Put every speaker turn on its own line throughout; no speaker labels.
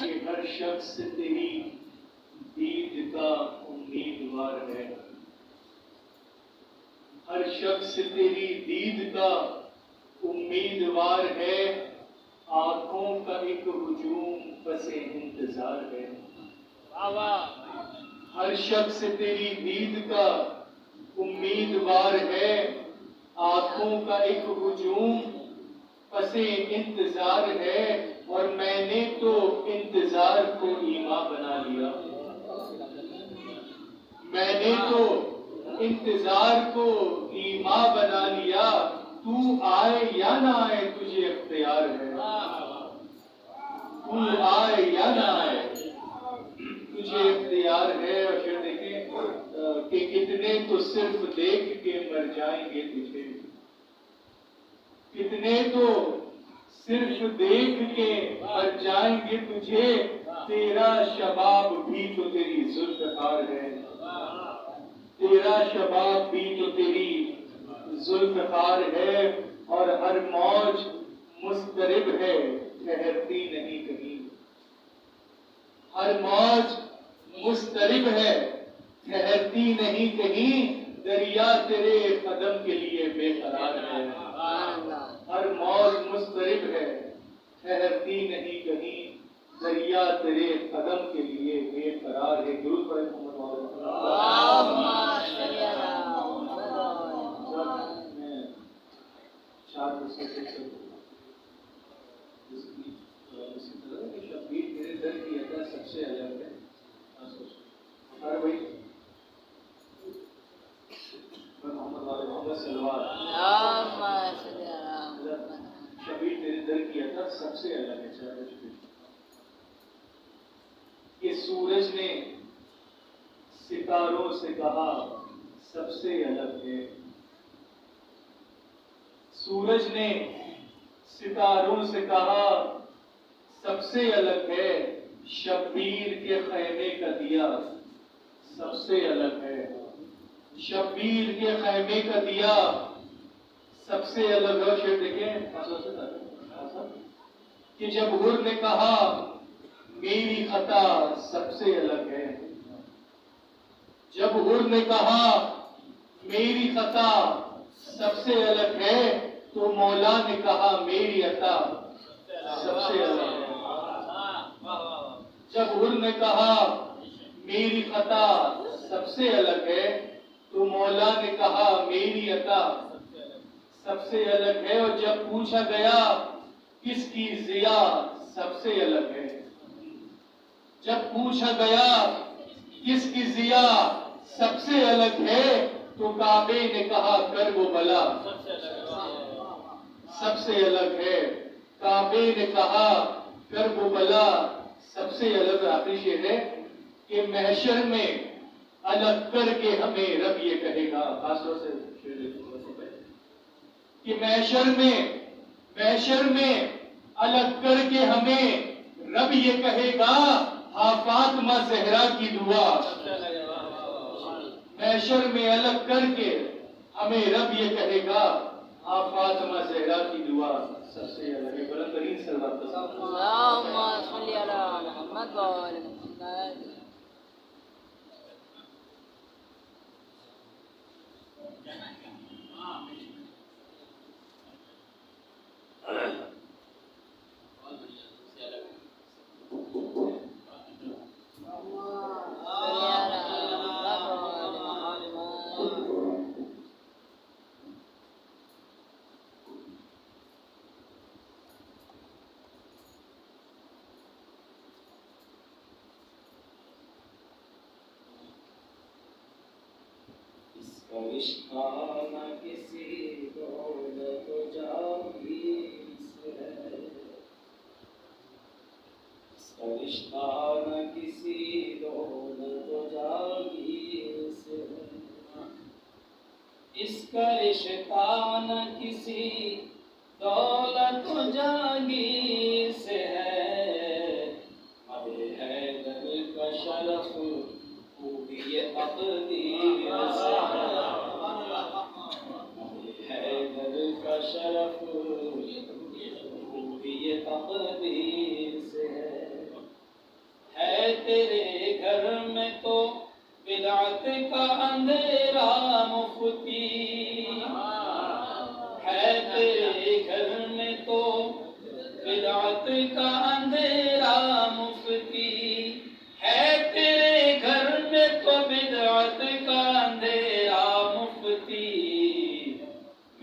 कि हर शख्स तेरी दीद का उम्मीदवार है, हर शख्स तेरी दीद का उम्मीदवार है, आंखों का एक हुजूम बसे इंतजार है। हर शख्स तेरी दीद का उम्मीदवार है, आंखों का एक हुजूम बसे इंतजार है, और मैंने तो इंतजार को ईमा बना लिया। मैंने तो इंतजार को ईमा बना लिया, तू आए या ना आए तुझे इख्तियार है। तू आए या ना आए तुझे इख्तियार है। और फिर देखें कि कितने तो सिर्फ देख के मर जाएंगे तुझे, कितने तो सिर्फ देख के मर जाएंगे तुझे, तेरा शबाब भी तो तेरी जुल्फ़कार है, तेरा शबाब भी तो तेरी जुल्फ़कार है। और हर मौज मुस्तरिब है, ठहरती नहीं कहीं। हर मौज मुस्तरिब है, ठहरती नहीं कहीं, दरिया तेरे कदम के लिए बेकरार है। हर मौज मुस्तरिब है, ठहरती नहीं कहीं, दरिया तेरे कदम के लिए बेकरार है। दुरूद पढ़े मोहम्मद शब्बीर तेरे दर की अदा सबसे अलग है। हर भाई मोहम्मद शबीर तेरे दर की अदा सबसे अलग है। ये सूरज ने सितारों से कहा सबसे अलग है। सूरज ने सितारों से कहा सबसे अलग है, शब्बीर के खैमे का दिया सबसे अलग है। शब्बीर के खैमे का दिया सबसे अलग है। शेर देखें कि जब हुर ने कहा मेरी खता सबसे अलग है, जब हुर ने कहा मेरी खता सबसे अलग है, तो मौला ने कहा मेरी अता सबसे अलग है। जब हुर ने कहा मेरी खता सबसे अलग है, तो मौला ने कहा मेरी अता सबसे अलग है। और जब पूछा गया किसकी जिया सबसे अलग है, जब पूछा गया किसकी जिया सबसे अलग है, तो काबे ने कहा कर वो भला सबसे अलग है। काबे ने कहा कर वो भला सबसे अलग। आखिरी शेर है कि महशर में अलग करके हमें रब ये कहेगा, खासतौर से कि महशर में अलग करके हमें रब ये कहेगा, हाँ फातिमा ज़हरा की दुआ। महशर में अलग करके हमें रब ये कहेगा, हाँ फातिमा ज़हरा की दुआ सबसे अलग है। बुलंद तरीन सल्लल्लाहु अलैहि वसल्लम।
रिश्ता न किसी दौलत जागीर से है, इसका रिश्ता न किसी दौलत जागीर से है, इसका रिश्ता न किसी दौलत जागीर से है। अबे हैदर का शरफ ये तकदीर से है, हैदर का शरफ ये तकदीर से है। का अंधेरा मुफ्ती है तेरे घर में तो बिदअत का अंधेरा मुफ्ती है तेरे घर में तो बिदअत का अंधेरा मुफ्ती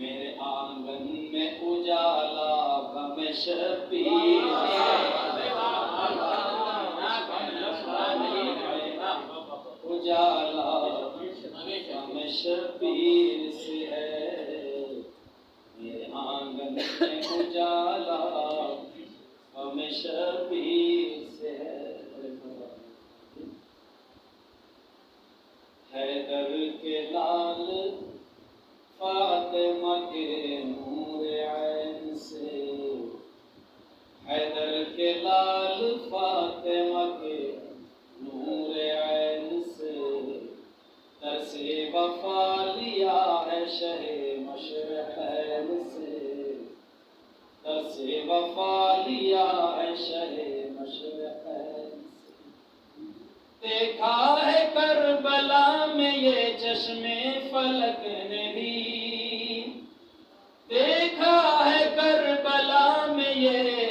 मेरे आंगन में उजाला गम शबीर उजाला गम शबीर से है मेरे आंगन में उजाला गम शबीर से है दर के लाल फातिमा के नूर ऐन से हैदर के लाल फातिमा के नूर ऐन से तरसे वफा लिया है शहे मशरक़ैन से तरसे वफा लिया है शहे मशरक़ैन से देखा है करबला में ये चश्मे फलक ने भी देखा है करबला में ये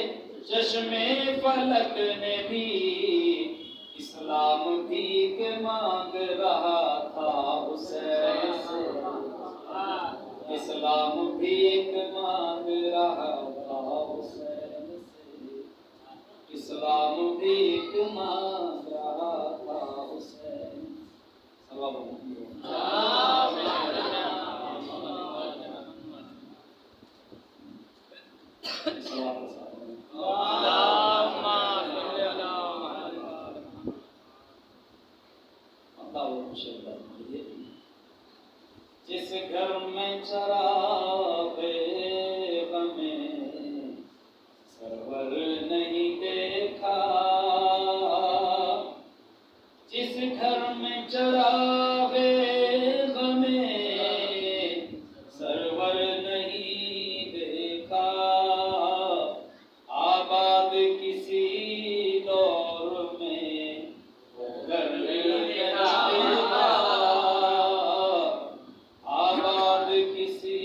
चश्मे फलक ने भी इस्लाम भीख मांग रहा था हुसैन से इस्लाम भीख मांग रहा था हुसैन से इस्लाम भीख मांग रहा था हुसैन जिस घर में चरागे हमें सरवर नहीं देखा जिस घर में चरागे हमें सरवर नहीं देखा आबाद किसी दौर में वो घर आबाद किसी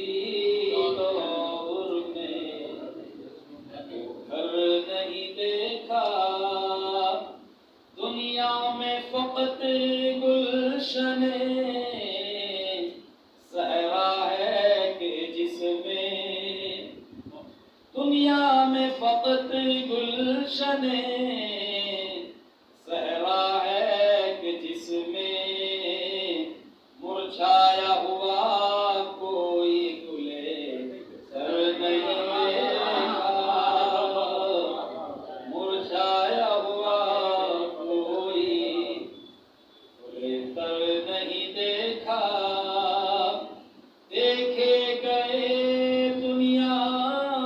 दौर में घर नहीं देखा दुनिया में फकत गुलशने सहरा है कि जिसमें दुनिया में फकत गुलशने सहरा है कि जिसमें मुरझाया हुआ कोई गुले सर नहीं देखा मुरझाया हुआ कोई गुले सर नहीं देखा देखे गए दुनिया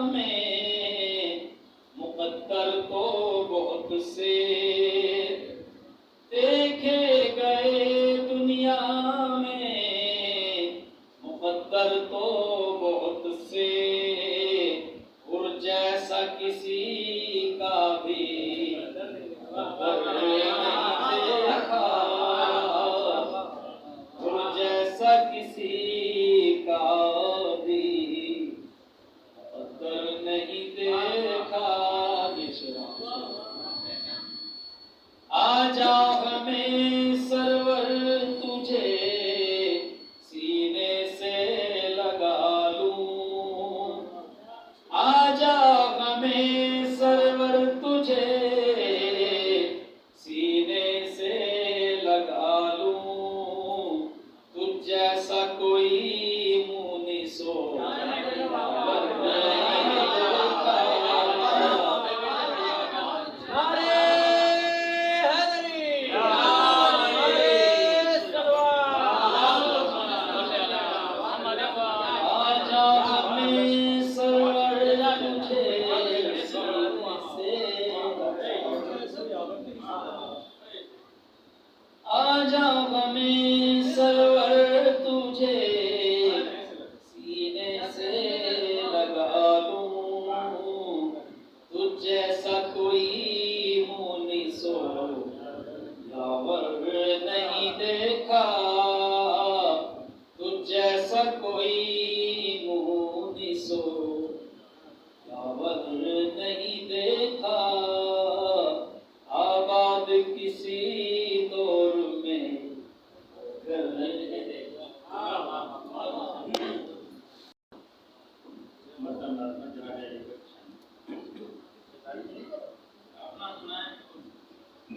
में मुकद्दर तो बहुत से देखे गए दुनिया में मुकद्दर तो बहुत से और जैसा किसी का भी मुकद्दर नहीं देखा और जैसा किसी का भी मुकद्दर नहीं देखा आजा हमें सरवर तुझे सीने से लगा लूं आजा हमें सरवर तुझे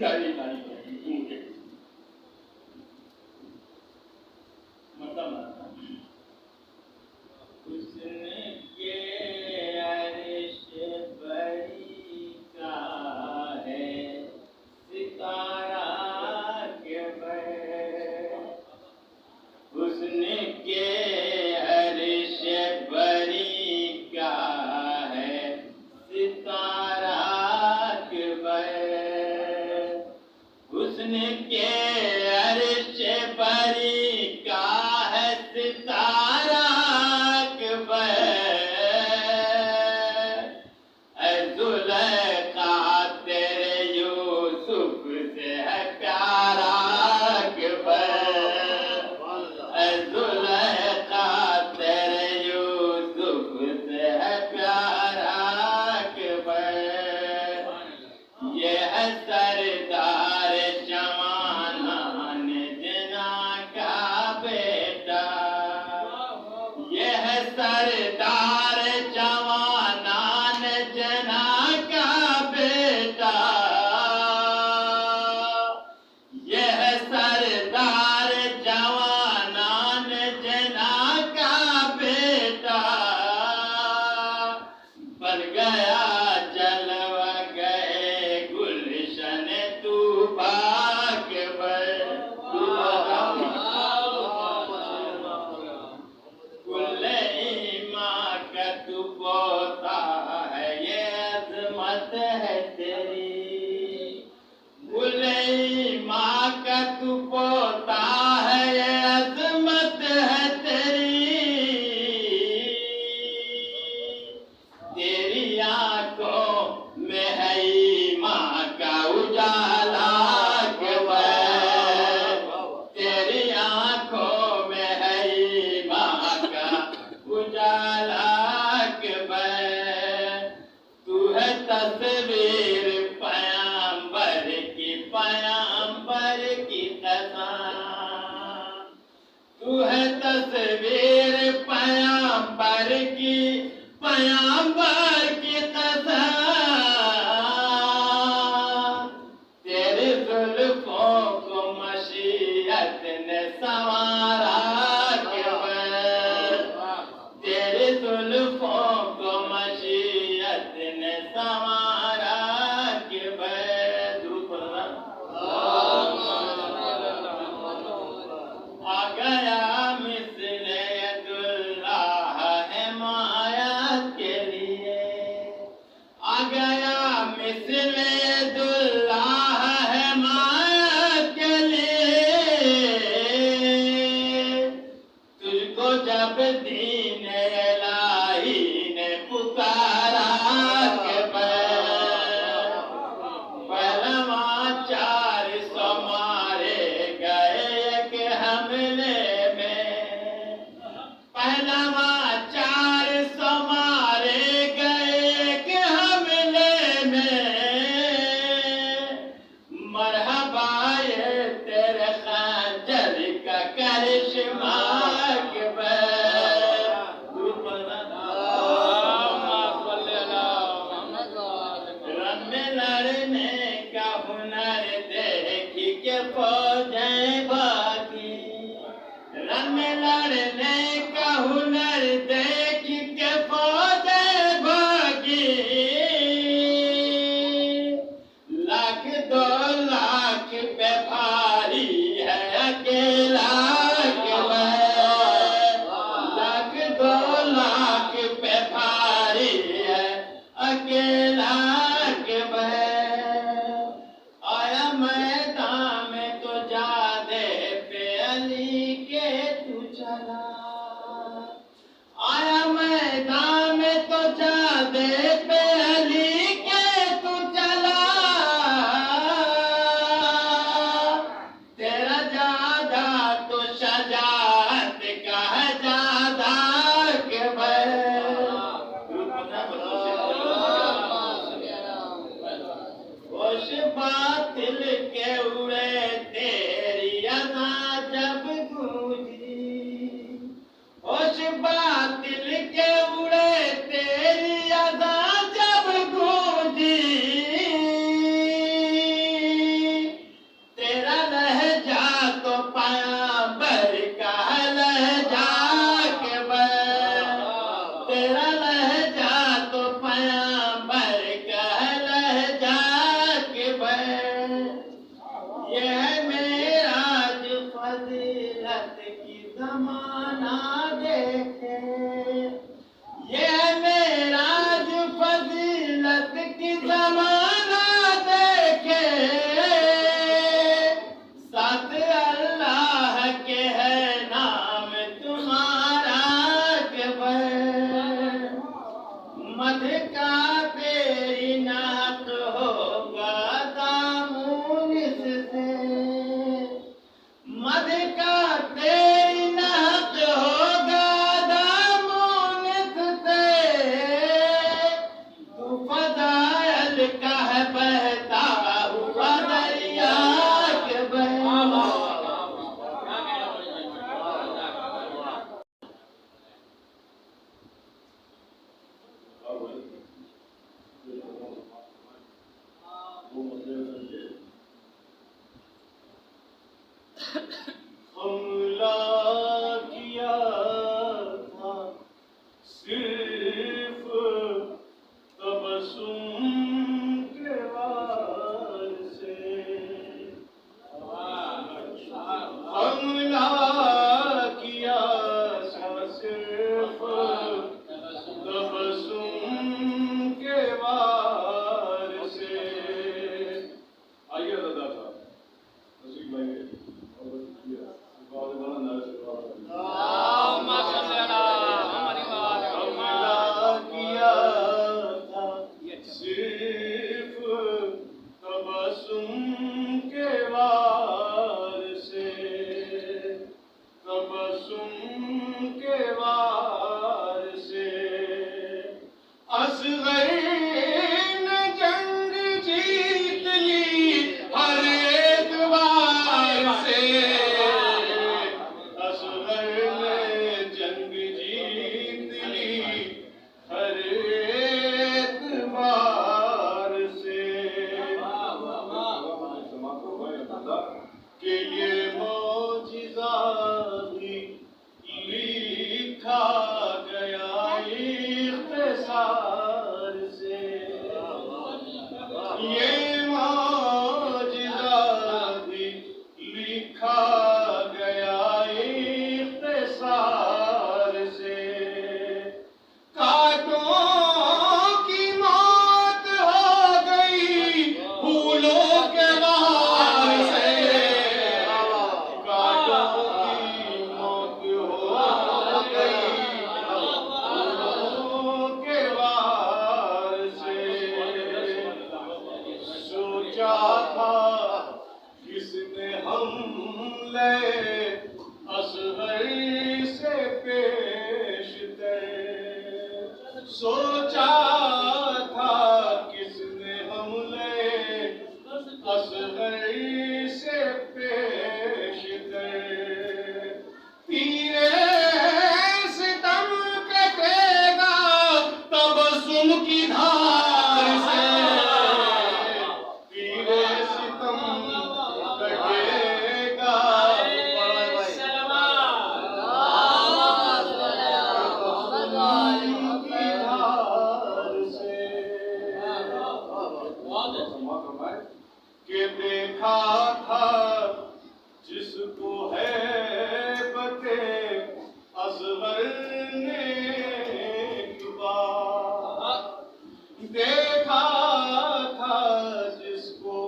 गाड़ी गाड़ी गूंगे मतलब उसने के अर्श बरी का है सितारा के बर उसने के अर्श बरी का है सितारा के बर उसने के अर्श बरी का है सितारा के बर जुलेखा तेरे यूसुफ से है प्यारा के बर जुलेखा तेरे यूसुफ से है प्यारा के बर ये है सरदार जमानान जना का बेटा ये है सरदार जवानान जना का बेटा ये है सरदार जवानान जना का बेटा बन गया जलवा गए गुलशन तू बाग गुल्ले माँ का तू पोता है ये अजमत है तेरी गुल्ले माँ का तू पोता है ये अजमत है तेरी तेरी आंखों में है माँ का उजाला के बर तेरी आंखों में है माँ का उजाला के बर तू है तस्वीर पयंबर की तरह तू है तस्वीर पयंबर की तरह तेरे जुल्फों को मशीयत ने संवारा के बर तेरे जुल्फों को मशीयत ने संवारा के बर आ गया मिस्ले दुल्लाह है माया के लिए आ गया मिस्ले दुल्लाह है माया के लिए तुझको जब दीन इलाही ने पुकारा के पहलवा 400 मारे गए के हमले में पहलवा 400 मारे गए के हमले में मरहबा ये तेरे खंजर का करिश्मा के रन में लड़ने का हुनर देखी के फौजें भागी रन में लड़ने का हुनर देखी के फौजें भागी लाख 2 लाख पे भारी है अकेला के लाख 2 लाख पे भारी है अकेला के आया मैदान में तो
सोचा था किसने हमले असगर से पेशतर, सोचा था किसने हमले असगर से पेशतर, तीरे सितम कटेगा तबस्सुम की धार से, तीरे सितम कटेगा तबस्सुम की धार से, कि देखा था जिसको है बते असगर ने एक बार, देखा था जिसको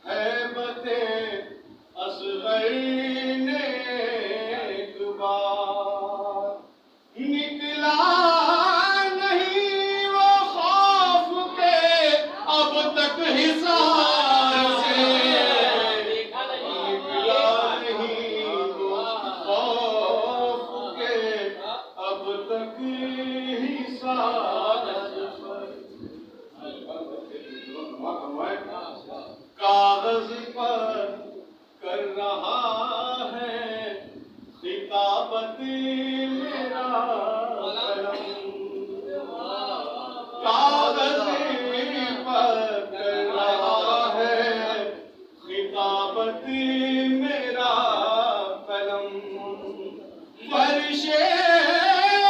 है बते असगर ने एक बार, निकला नहीं वो खौफ के अब तक हिसार से, निकला नहीं वो खौफ के अब तक हिसार से, कागज पर कर रहा है खिताबत मेरा कलम, कागज पर कर रहा है खिताबत मेरा कलम, फरिशे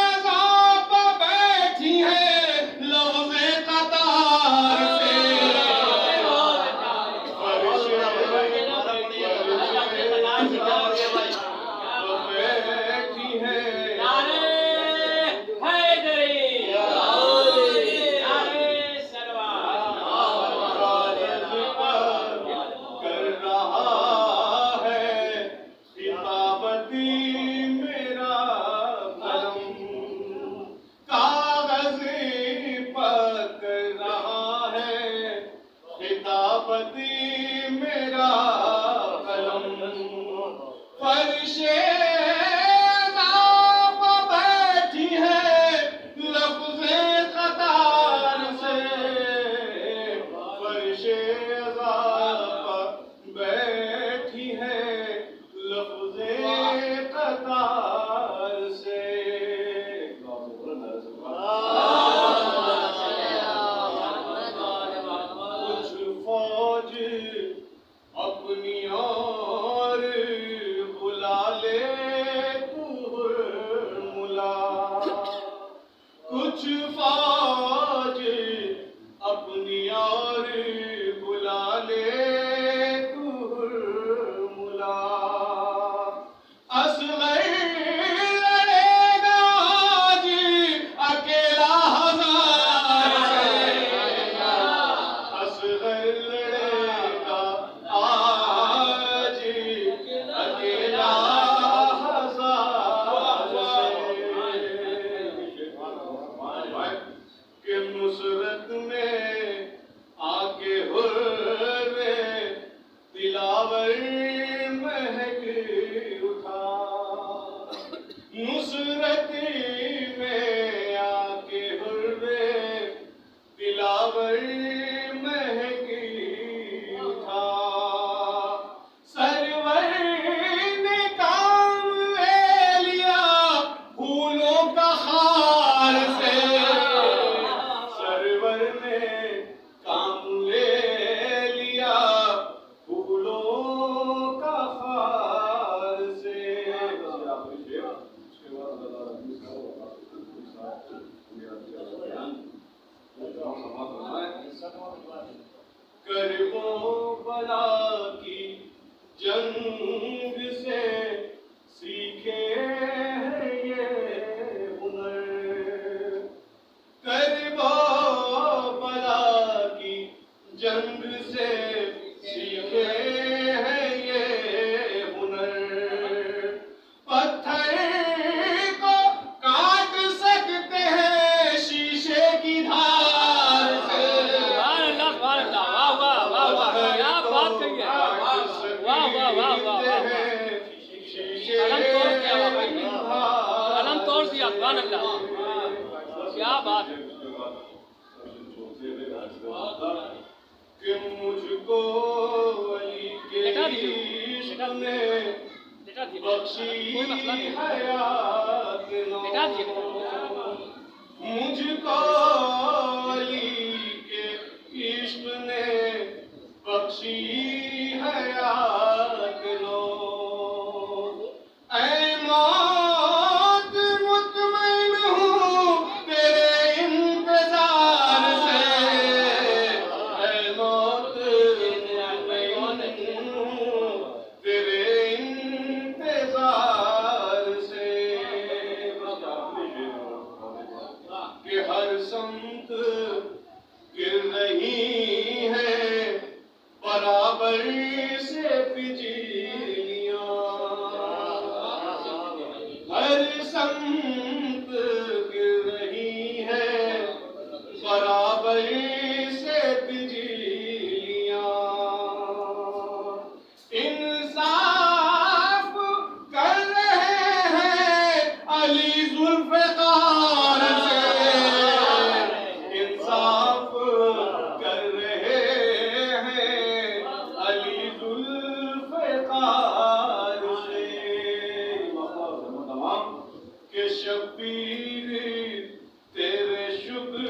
अज़ाब बैठी है लौज़े कतार से, फरिशे बैठी है कर रहा है खिताबती मेरा कलम, कागज पर कर रहा है खिताबती मेरा कलम, फरिशे अज़ाब बैठी है लफ्ज़े कतार से, फरिशे अज़ाब बैठी है लफ्ज़े कतार से, कुछ फौज अपनी और बुला ले तू मुला, कुछ फौज अपनी और बुला ले तू मुला, असगर लड़ेगा आज अकेला हजार से, असगर लड़ेगा आज अकेला हजार से, कि नुसरत में आके हुर्रे दिलावर महक उठा, नुसरत में आके हुर्रे दिलावर महक उठा, सरवर ने काम ले लिया फूलों का हार से, सरवर ने काम ले लिया फूलों का हार से, करबो बला की जंग से सीखे हैं ये हुनर, करबो बला की जंग से सीखे हैं ये हुनर, पत्थर को काट सकते हैं शीशे की धार से,
वाह वाह वाह वाह वाह, क्या दिया, सुभान अल्लाह, क्या बात है।
कि मुझको वली के
लेटा दीजिए,
इश्क
लेटा
ने
दीजिए,
बख्शी
कोई मसला नहीं,
हयात
लेटा दीजिए।
मुझको वली के इश्क ने बख्शी हयात लो। ऐ मौत मुतमइन हूँ तेरे इंतजार से, ऐ मौत मुतमइन हूँ तेरे इंतजार से। कि हर संत गिर रही है बराबर से बिजलियां, हर संत गिर रही है बराबर से बिजलियां। इंसाफ कर रहे हैं अली जुल्फ़िकार से, इंसाफ कर रहे हैं अली जुल्फ़िकार से। कि शब्बीर तेरे शुक्र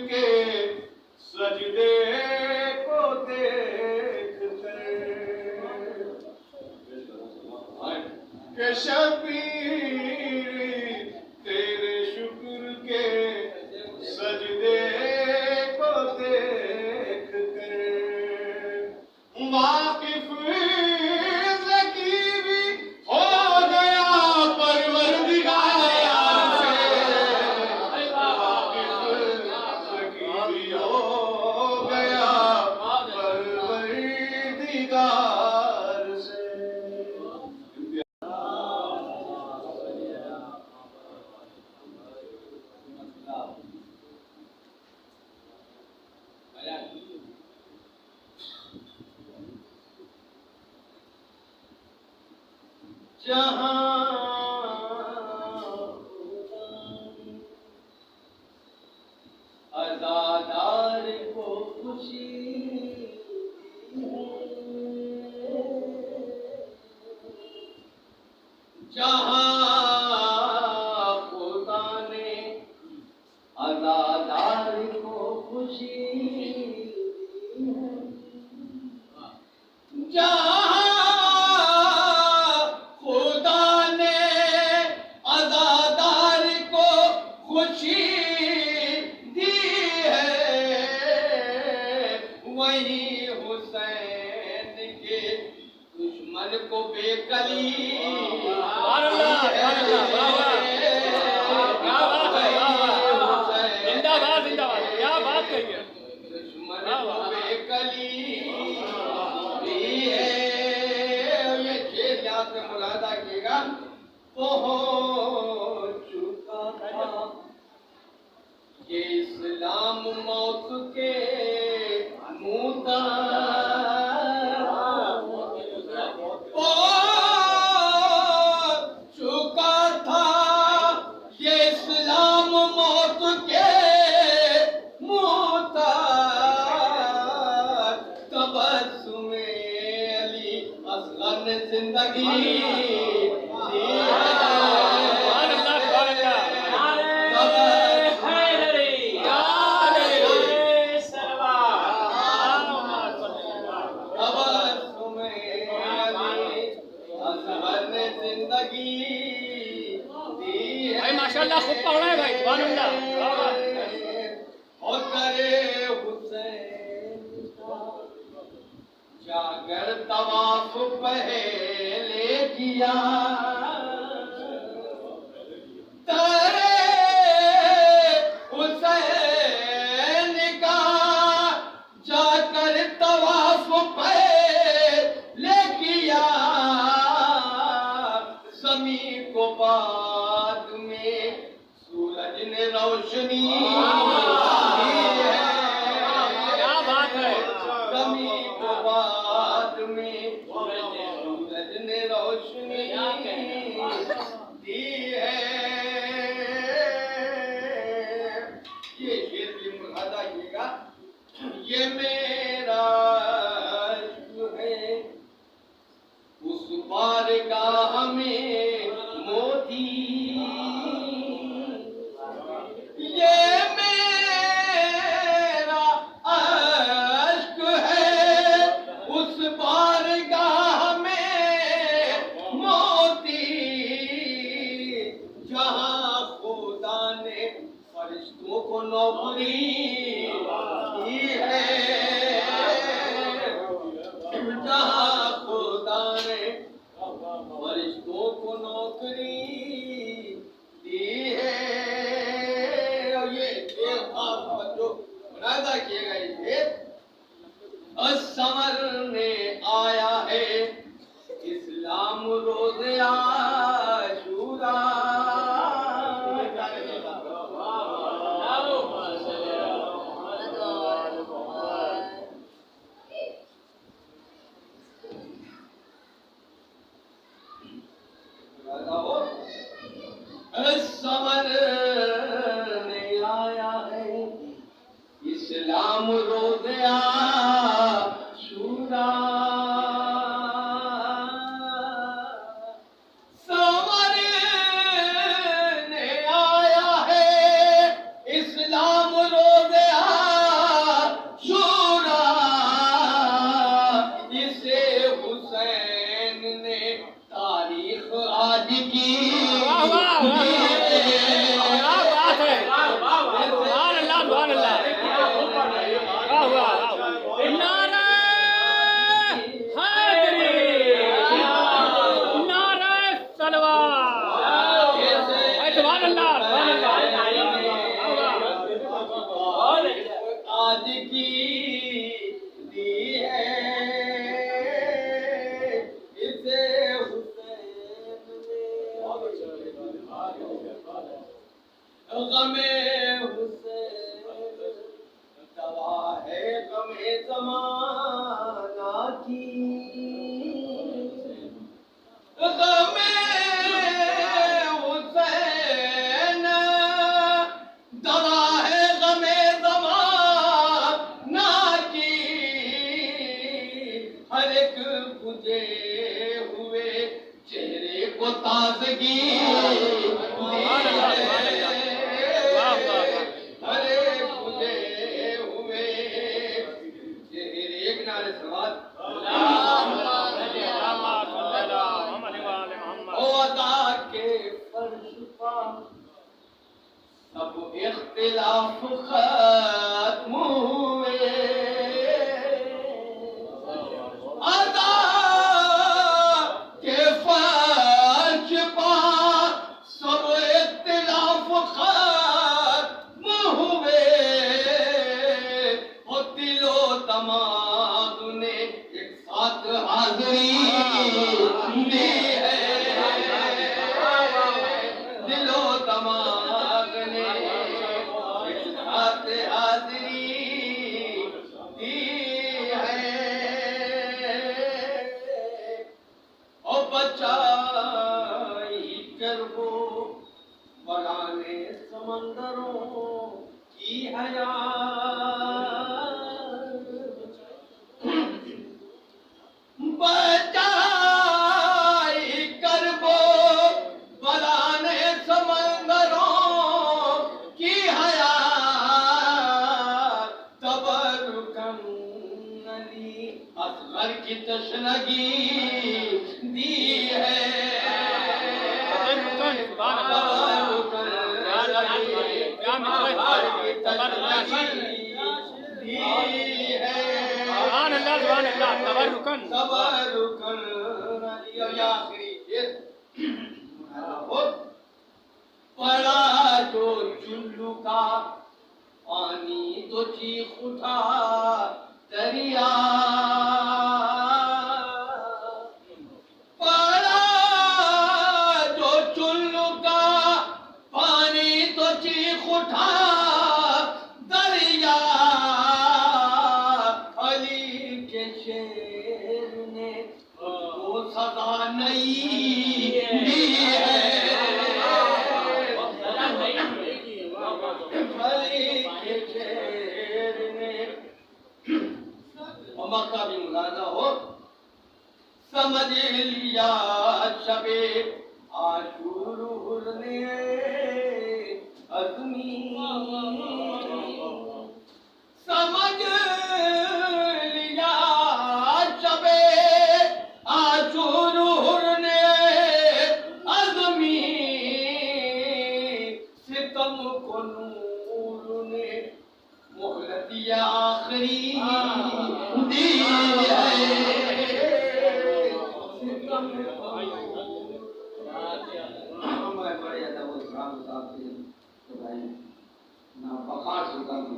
के सजदे को देख कर, कि शब्बीर तेरे शुक्र के सजदे को देख कर, वाकिफ ज़कीरी हो गया परवरदिगार से, वाकिफ ज़कीरी हो गया परवरदिगार से। जहाँ अज़ादार को खुशी जहाँ खुदा ने अज़ादार को खुशी जहाँ खुदा ने अज़ादार को खुशी दी है, वही हुसैन के दुश्मन को बेकली
सुभान अल्लाह, सुभान अल्लाह, वाह, वाह। क्या बात है, वाह, वाह। जिंदाबाद, जिंदाबाद, क्या बात कही है।
दुश्मन को बेकली दी है। ये शेर याद में मुलादा किएगा। तो हो चुका था ये इस्लाम मौत के मुद्दा, हो चुका था ये इस्लाम मौत के मुद्दा। तबस्सुम अली असग़र ने जिंदगी दी है।
भाई माशाल्लाह खूब पढ़ा है भाई, सुभान अल्लाह, वाह, वाह।
और करे हुसैन जागर तवाफ पहले किया, तेरे हुसैन का जाकर तवाफ पहले किया, ज़मीन को बाद में सूरज ने रोशनी दी है।
क्या बात है।
ज़मीन को बाद में सूरज ने रोशनी दी है। ये मेरा इश्क है उस बारगाह में मोती, ये मेरा इश्क है उस बारगाह में मोती, जहाँ खुदा ने फरिश्तों को नौकरी दी है, जहाँ खुदा ने फरिश्तों को नौकरी दी है। और ये जो मुनादा किएगा ये संवरने आया है इस्लाम रोज़े आशूरा। संवरने आया है इस्लाम रोज़े आशूरा। संवरने आया है इस्लाम रोज़े आशूरा। इसे हुसैन ने तारीख आज की आज की दी है इसे हुसैन ने गमे हुसैन दवा है गमे ज़माना की। गमे हुसैन दवा है गमे ज़माना की। हर एक बुझे हुए चेहरे को ताज़गी सब इख्तिलाफ खत्म हुए। अदा के फर्श पर सब इख्तिलाफ खत्म हुए। और दिलो दमाद ने एक साथ हाज़री दी है। दिलो दमाद ने एक साथ हाज़री दी है। और बचाई कर वो बराने समंदरों की हयात। बचाई कर वो बराने समंदरों की हयात। तबरुकन अली असगर की तशनगी दी है। पड़ा जो चुल्लू का पानी तो चीख उठा दरिया। पड़ा जो चुल्लू का पानी तो चीख उठा दरिया। अली के शेर ने वो सजा नहीं दी है। अली के शेर ने मक्का भी मुलाजा हो। समझ लिया शबे आशूर ने अज़मी, समझ लिया शबे आशूर ने अज़मी, सितम को नूर ने मोहलत आखिरी दी है। सितम मैं बड़े अदब और इकराम के साथ भाई ना बखार सुल्तान की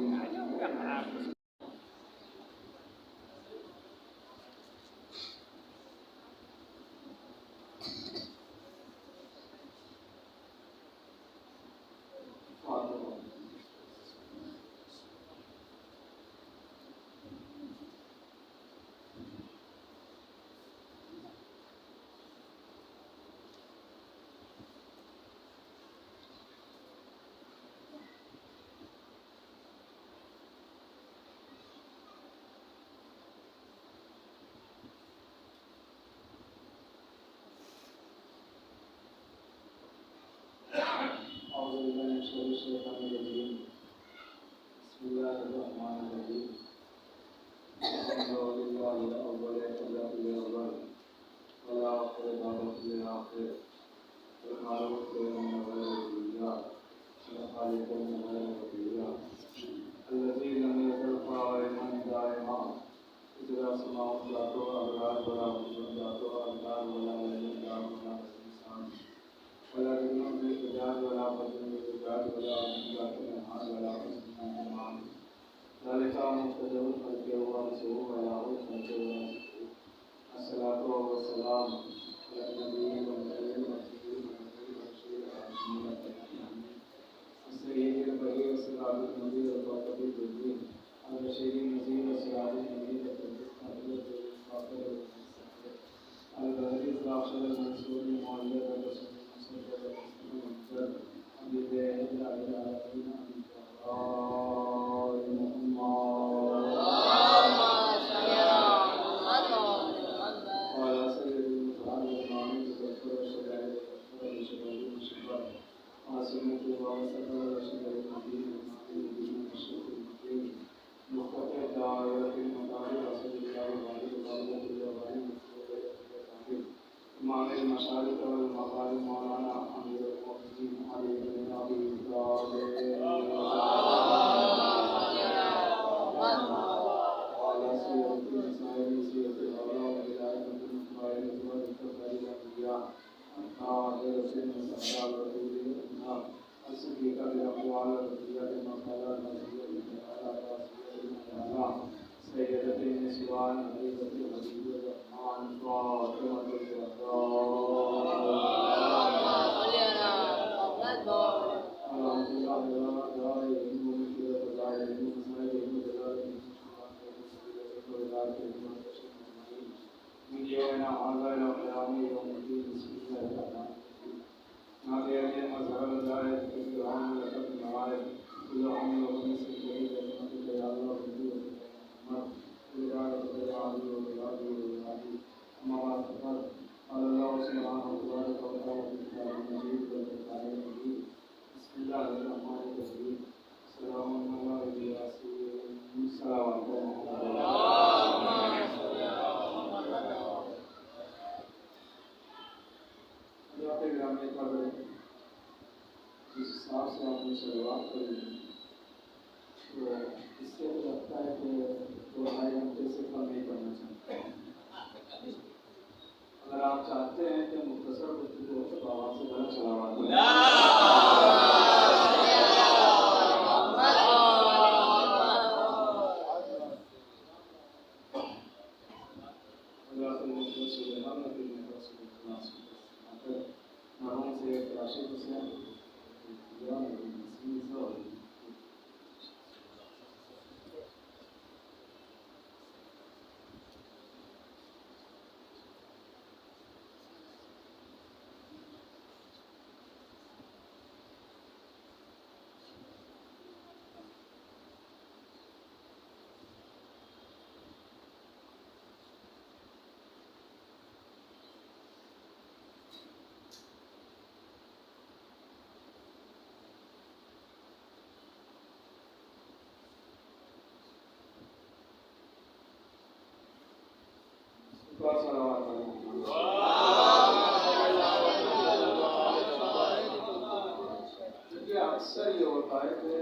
क्योंकि अक्सर ये होता है कि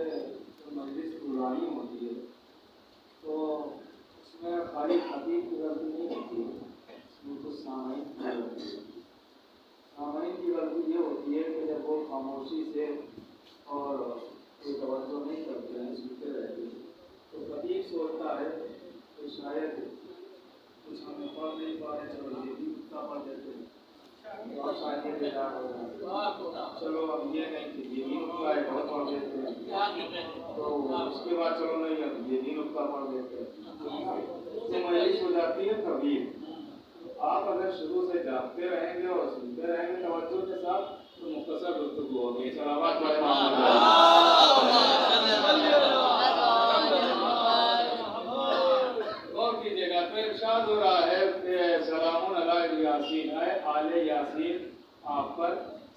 मजलिस पुरानी होती है तो उसमें खाली खतीब की गलती नहीं होती है, उसमें कुछ सामाइन की गलती है। सामाइन की गलती ये होती है कि जब वो खामोशी से और कोई तवज्जो नहीं करते हैं, सुनते रहते हैं, तो खतीब सोचता है कि शायद कुछ हम पढ़ नहीं पा रहे, चलो ये भी उतना पढ़ देते हैं, और शायद ये बेकार हो जाए, चलो अब ये नहीं कि ये भी उतना है बहुत पढ़ देते हैं, तो उसके बाद चलो नहीं अब ये भी उतना पढ़ देते हैं, तो मजलिस हो जाती है। कभी आप अगर शुरू से जागते रहेंगे और सुनते रहेंगे तवज्जो के साथ तो मुख्तसर गुफ्तगू होगी। सलावत गौर कीजिएगा। तो इरशाद हो रहा है कि सलामुन अला यासीन, आले यासीन आप पर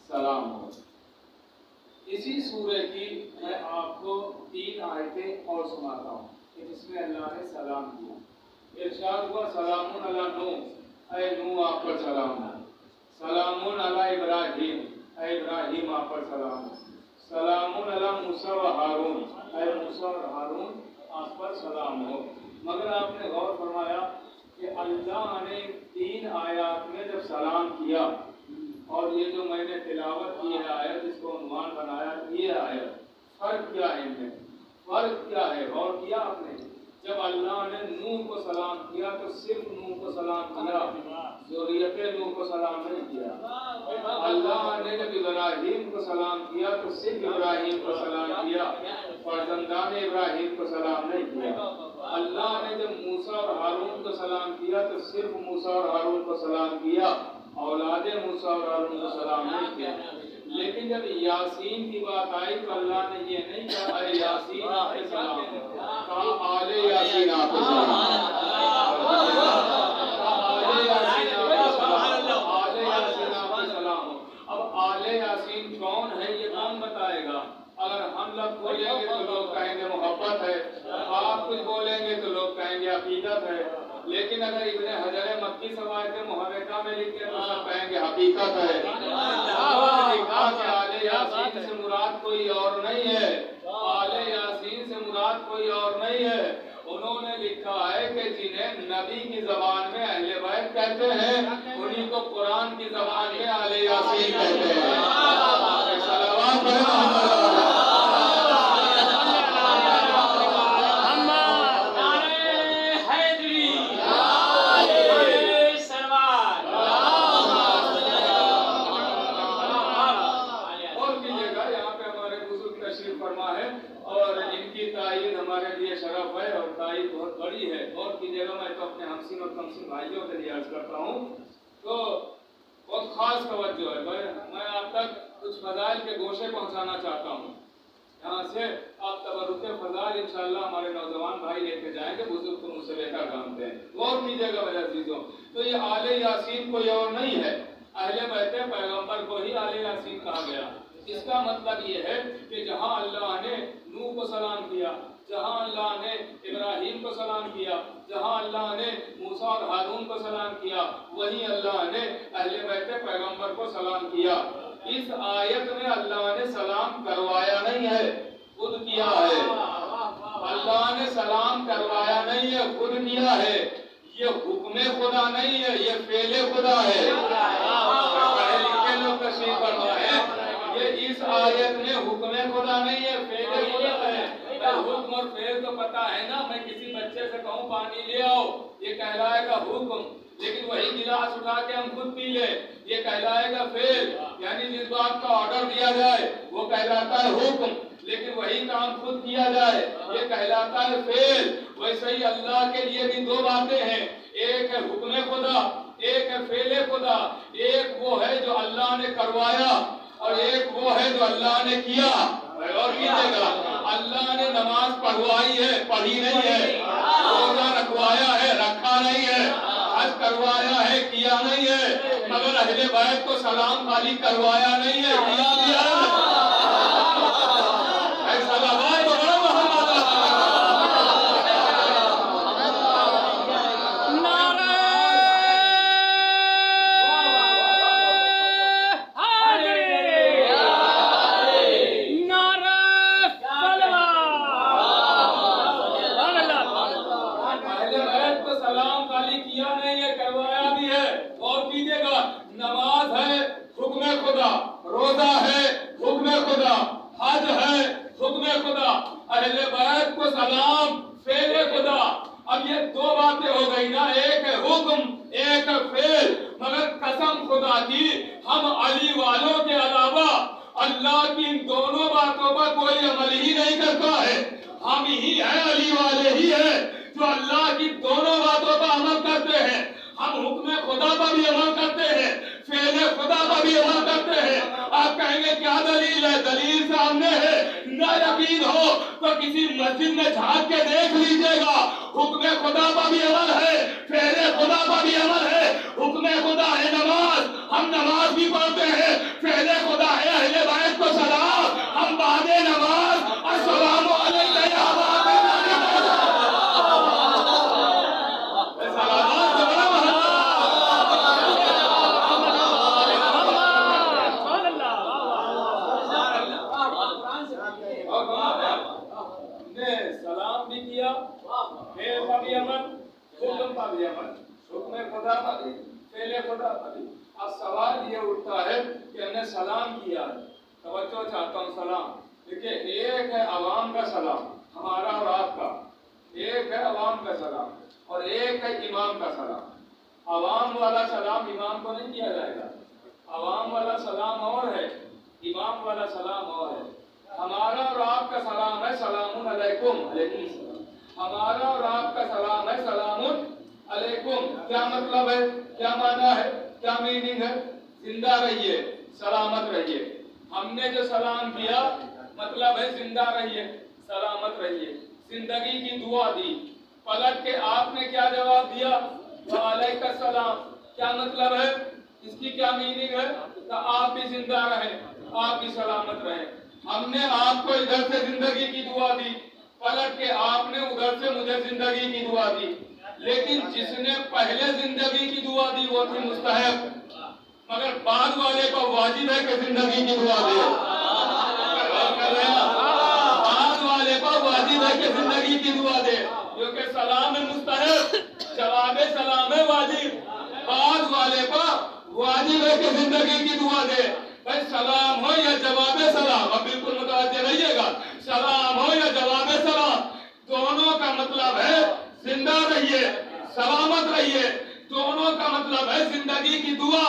सलाम हो। इसी सूरह की मैं आपको 3 आयतें और सुनाता हूँ कि जिसमें अल्लाह ने सलाम किया। इरशाद हुआ सलामुन अला नूह, ऐ नूह आप पर सलाम हो। सलामुन अला इब्राहीम, ऐ इब्राहीम आप पर सलाम हो। सलामुन अला मूसा व हारून, ऐ मूसा और हारून आप पर सलाम हो। मगर आपने गौर फरमाया कि अल्लाह ने 3 आयत में जब सलाम किया और ये जो मैंने तिलावत की है आयत, जिसको उन्वान बनाया ये आयत, फर्क क्या है इनमें? फर्क क्या है? गौर किया आपने? जब अल्लाह ने नूह को सलाम किया तो सिर्फ नूह को सलाम किया, ज़ुर्रियत नूह को सलाम नहीं किया। अल्लाह ने जब इब्राहीम को सलाम किया तो सिर्फ इब्राहीम को सलाम किया, फर्जंदान इब्राहीम को सलाम नहीं किया। अल्लाह ने जब मूसा और हारून को सलाम किया तो सिर्फ मूसा और हारून को सलाम किया, औलादे मूसा और हारून को सलाम नहीं किया। लेकिन जब यासीन की बात आई तो अल्लाह ने ये नहीं कहा अरे यासीन आप पे सलाम, कहा आले यासीन आप पे सलाम, आले यासीन आप पे सलाम। अब आले यासीन कौन है ये कौन बताएगा? अगर हम लोग बोलेंगे तो लोग कहेंगे मोहब्बत है, आप कुछ बोलेंगे तो लोग कहेंगे अकीदत है, लेकिन अगर इब्ने हजर मक्की सवायत मुहर्रिका में लिखे तो सब कहेंगे हकीकत है। आले यासीन से मुराद कोई और नहीं है, आले यासीन से मुराद कोई और नहीं है। उन्होंने लिखा है कि जिन्हें नबी की जबान में अहले बैत कहते हैं उन्हीं को कुरान की जबान में आले यासीन कहते हैं। सलावत भाइयों के लिए अर्ज करता हूँ तो बहुत खास तवज्जो है। मैं आप तक कुछ फजाइल के गोशे पहुँचाना चाहता हूँ। यहाँ से आप तबरुके फजाइल इंशाअल्लाह हमारे नौजवान भाई लेके जाएंगे, बुजुर्ग को मुझसे बेहतर जानते हैं। गौर कीजिएगा मेरे अजीजों, तो ये आले यासीन कोई और नहीं है, अहले बैत पैगंबर को ही आले यासीन कहा गया। इसका मतलब ये है कि जहाँ अल्लाह ने नूह को सलाम किया, जहाँ अल्लाह ने इब्राहीम को सलाम किया, जहाँ अल्लाह ने मूसा और हारून को सलाम किया, वहीं अल्लाह ने अहले बैत पैगंबर को सलाम किया। इस आयत में अल्लाह ने सलाम करवाया नहीं है, खुद किया है। अल्लाह ने सलाम करवाया नहीं है, खुद किया है। ये हुक्म खुदा नहीं है, ये फेले खुदा है। पढ़े लिखे लोग तशरीफ फरमा है, ये इस आयत में हुक्म खुदा नहीं है, फेले खुदा है। हुक्म और फेल तो पता है ना, मैं किसी बच्चे से कहूँ पानी ले आओ, ये कहलाएगा हुक्म, लेकिन वही गिलास उठा के हम खुद पी ले, ये कहलाएगा फेल। यानी जिस बात का ऑर्डर दिया जाए वो कहलाता है हुक्म, लेकिन वही काम खुद किया जाए ये कहलाता है फेल। वैसे ही अल्लाह के लिए भी 2 बातें हैं, एक है हुक्म खुदा, एक है फेले खुदा। एक वो है जो अल्लाह ने करवाया और एक वो है जो अल्लाह ने किया। और कीजिएगा, अल्लाह ने नमाज पढ़वाई है, पढ़ी नहीं है, रोजा रखवाया है, रखा नहीं है, हज करवाया है, किया नहीं है, मगर अहले बैत को सलाम खाली करवाया नहीं है, किया है।
किया नहीं है, करवाया भी है और कीजिएगा। नमाज है हुक्म खुदा, रोजा है हुक्म खुदा, हज है हुक्म खुदा, अहले बैत को सलाम फेले खुदा। अब ये दो बातें हो गई ना, एक है हुक्म एक है फेल। मगर कसम खुदा की हम अली वालों के अलावा अल्लाह की इन दोनों बातों पर कोई अमल ही नहीं करता है। हम ही हैं, अली वाले ही हैं जो अल्लाह की दोनों बातों पर अमल करते हैं। हम हुक्म खुदा पर भी अमल करते हैं, फेले खुदा पर भी अमल करते हैं। आप कहेंगे क्या दलील है? दलील सामने है। ना यकीन हो तो किसी मस्जिद में झांक के देख लीजिएगा, हुक्म खुदा पर भी अमल है, फेले खुदा पर भी अमल है। हुक्म खुदा है नमाज, हम नमाज भी पढ़ते हैं। फेले खुदा है अहले बैत को सलाम, हम बादे नमाज अस्सलामु अलैका या अबा सलाम भी किया, फेल का भी अमल, हुक्म का भी अमल, हुक्म खुदा का भी, फेले खुदा का भी। अब सवाल ये उठता है कि हमने सलाम किया है, तवज्जो चाहता हूँ सलाम। देखिए, एक है अवाम का सलाम, हमारा और आपका, एक है अवाम का सलाम और एक है इमाम का सलाम। अवाम वाला सलाम इमाम को नहीं किया जाएगा, अवाम वाला सलाम और है, इमाम वाला सलाम और है। हमारा और आपका सलाम है सलामुन अलैकुम, अलैकुम सलाम। हमारा और आपका सलाम है सलामुन अलैकुम। क्या मतलब है, क्या माना है, क्या मीनिंग है? जिंदा रहिए, सलामत रहिए। हमने जो सलाम किया मतलब है जिंदा रहिए, सलामत रहिए, जिंदगी की दुआ दी। पलट के आपने क्या जवाब दिया? वालेकुम सलाम। क्या मतलब है, इसकी क्या मीनिंग है? तो आप भी जिंदा रहें, आप भी सलामत रहें। हमने आपको इधर से जिंदगी की दुआ दी, पलट के आपने उधर से मुझे जिंदगी की दुआ दी। लेकिन जिसने पहले जिंदगी की दुआ दी वो थी मुस्तहब, मगर बाद वाले को वाजिब है कि जिंदगी की दुआ दे। बाद वाले को वाजिब है कि जिंदगी की दुआ दे, क्योंकि सलाम है मुस्तहब, जवाब सलाम है वाजिब। बाद वाले को वाजिब है कि जिंदगी की दुआ दे। भाई सलाम हो या जवाब सलाम, अब बिल्कुल मुतवज्जो रहिएगा, सलाम हो या जवाब सलाम, दोनों का मतलब है जिंदा रहिए, सलामत रहिए, दोनों का मतलब है जिंदगी की दुआ।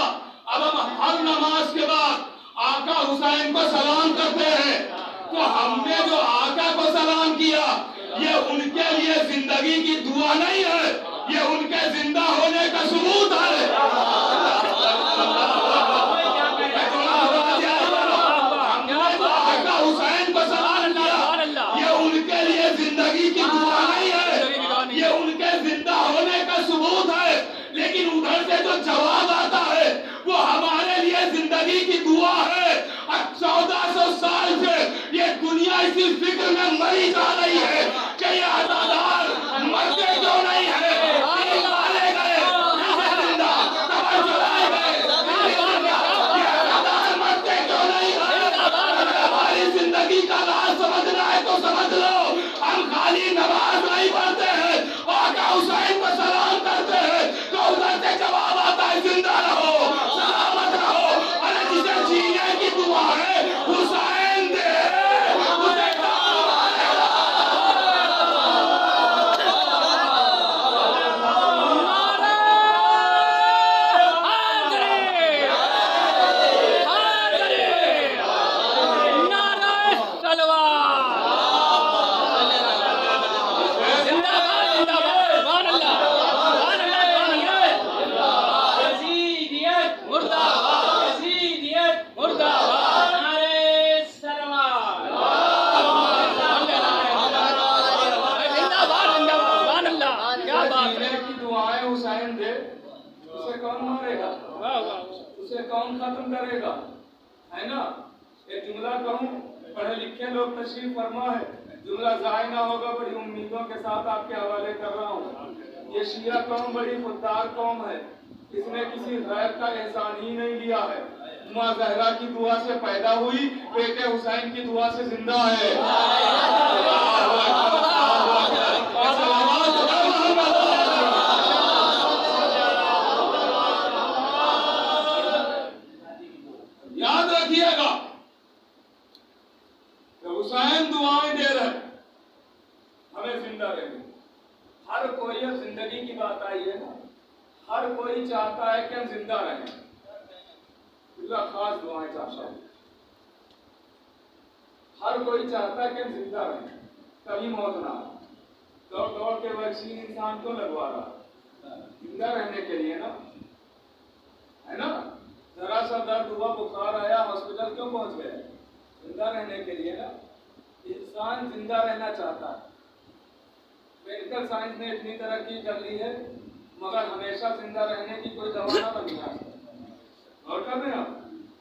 अब हम हर नमाज के बाद आका हुसैन को सलाम करते हैं, तो हमने जो आका को सलाम किया ये उनके लिए जिंदगी की दुआ नहीं है, ये उनके जिंदा होने का सबूत है। हुसैन को सलाम किया ये उनके लिए जिंदगी की दुआ नहीं है, ये उनके जिंदा होने का सबूत है। लेकिन उधर से जो जवाब आता है वो हमारे लिए जिंदगी की दुआ है। अब 1400 साल से ये दुनिया इसी फिक्र में मरी जा रही है कि ये अज़ादार मरते क्यों नहीं है, मारे गए जिंदा कब्र चलाए गए, ये अज़ादार मरते क्यों नहीं है। हमारी जिंदगी का राज समझना है तो समझ लो, हम खाली नमाज नहीं पढ़ते हैं, आका हुसैन को सलाम करते हैं, तो उधर से जवाब आता है जिंदा रहो, सलामत रहो। अरे जिसे जीने की दुआ है हुसैन दे, उसे उसे कौन खत्म करेगा, है ना। एक जुमला कहूँ, पढ़े लिखे लोग तशरीफ फरमा है, जुमला जाय ना होगा, बड़ी उम्मीदों के साथ आपके हवाले कर रहा हूँ। ये शिया कौम बड़ी खुददार कौम है, इसने किसी गैर का एहसान ही नहीं लिया है। माँ ज़हरा की दुआ से पैदा हुई, बेटे हुसैन की दुआ से जिंदा है। ये ना, हर कोई चाहता है कि हम जिंदा रहें। अल्लाह खास दुआएं चाहता है, हर कोई चाहता है कि हम जिंदा रहें, कभी मौत ना हो। दौड़ दौड़ के वैक्सीन इंसान को लगवा रहा, जिंदा रहने के लिए ना, है ना। जरा सा दर्द हुआ, बुखार आया, हॉस्पिटल क्यों पहुंच गए? जिंदा रहने के लिए ना। इंसान जिंदा रहना चाहता है। मेडिकल साइंस ने इतनी तरक्की कर ली है, मगर हमेशा जिंदा रहने की कोई दवा ना बनी है। और कर रहे हैं,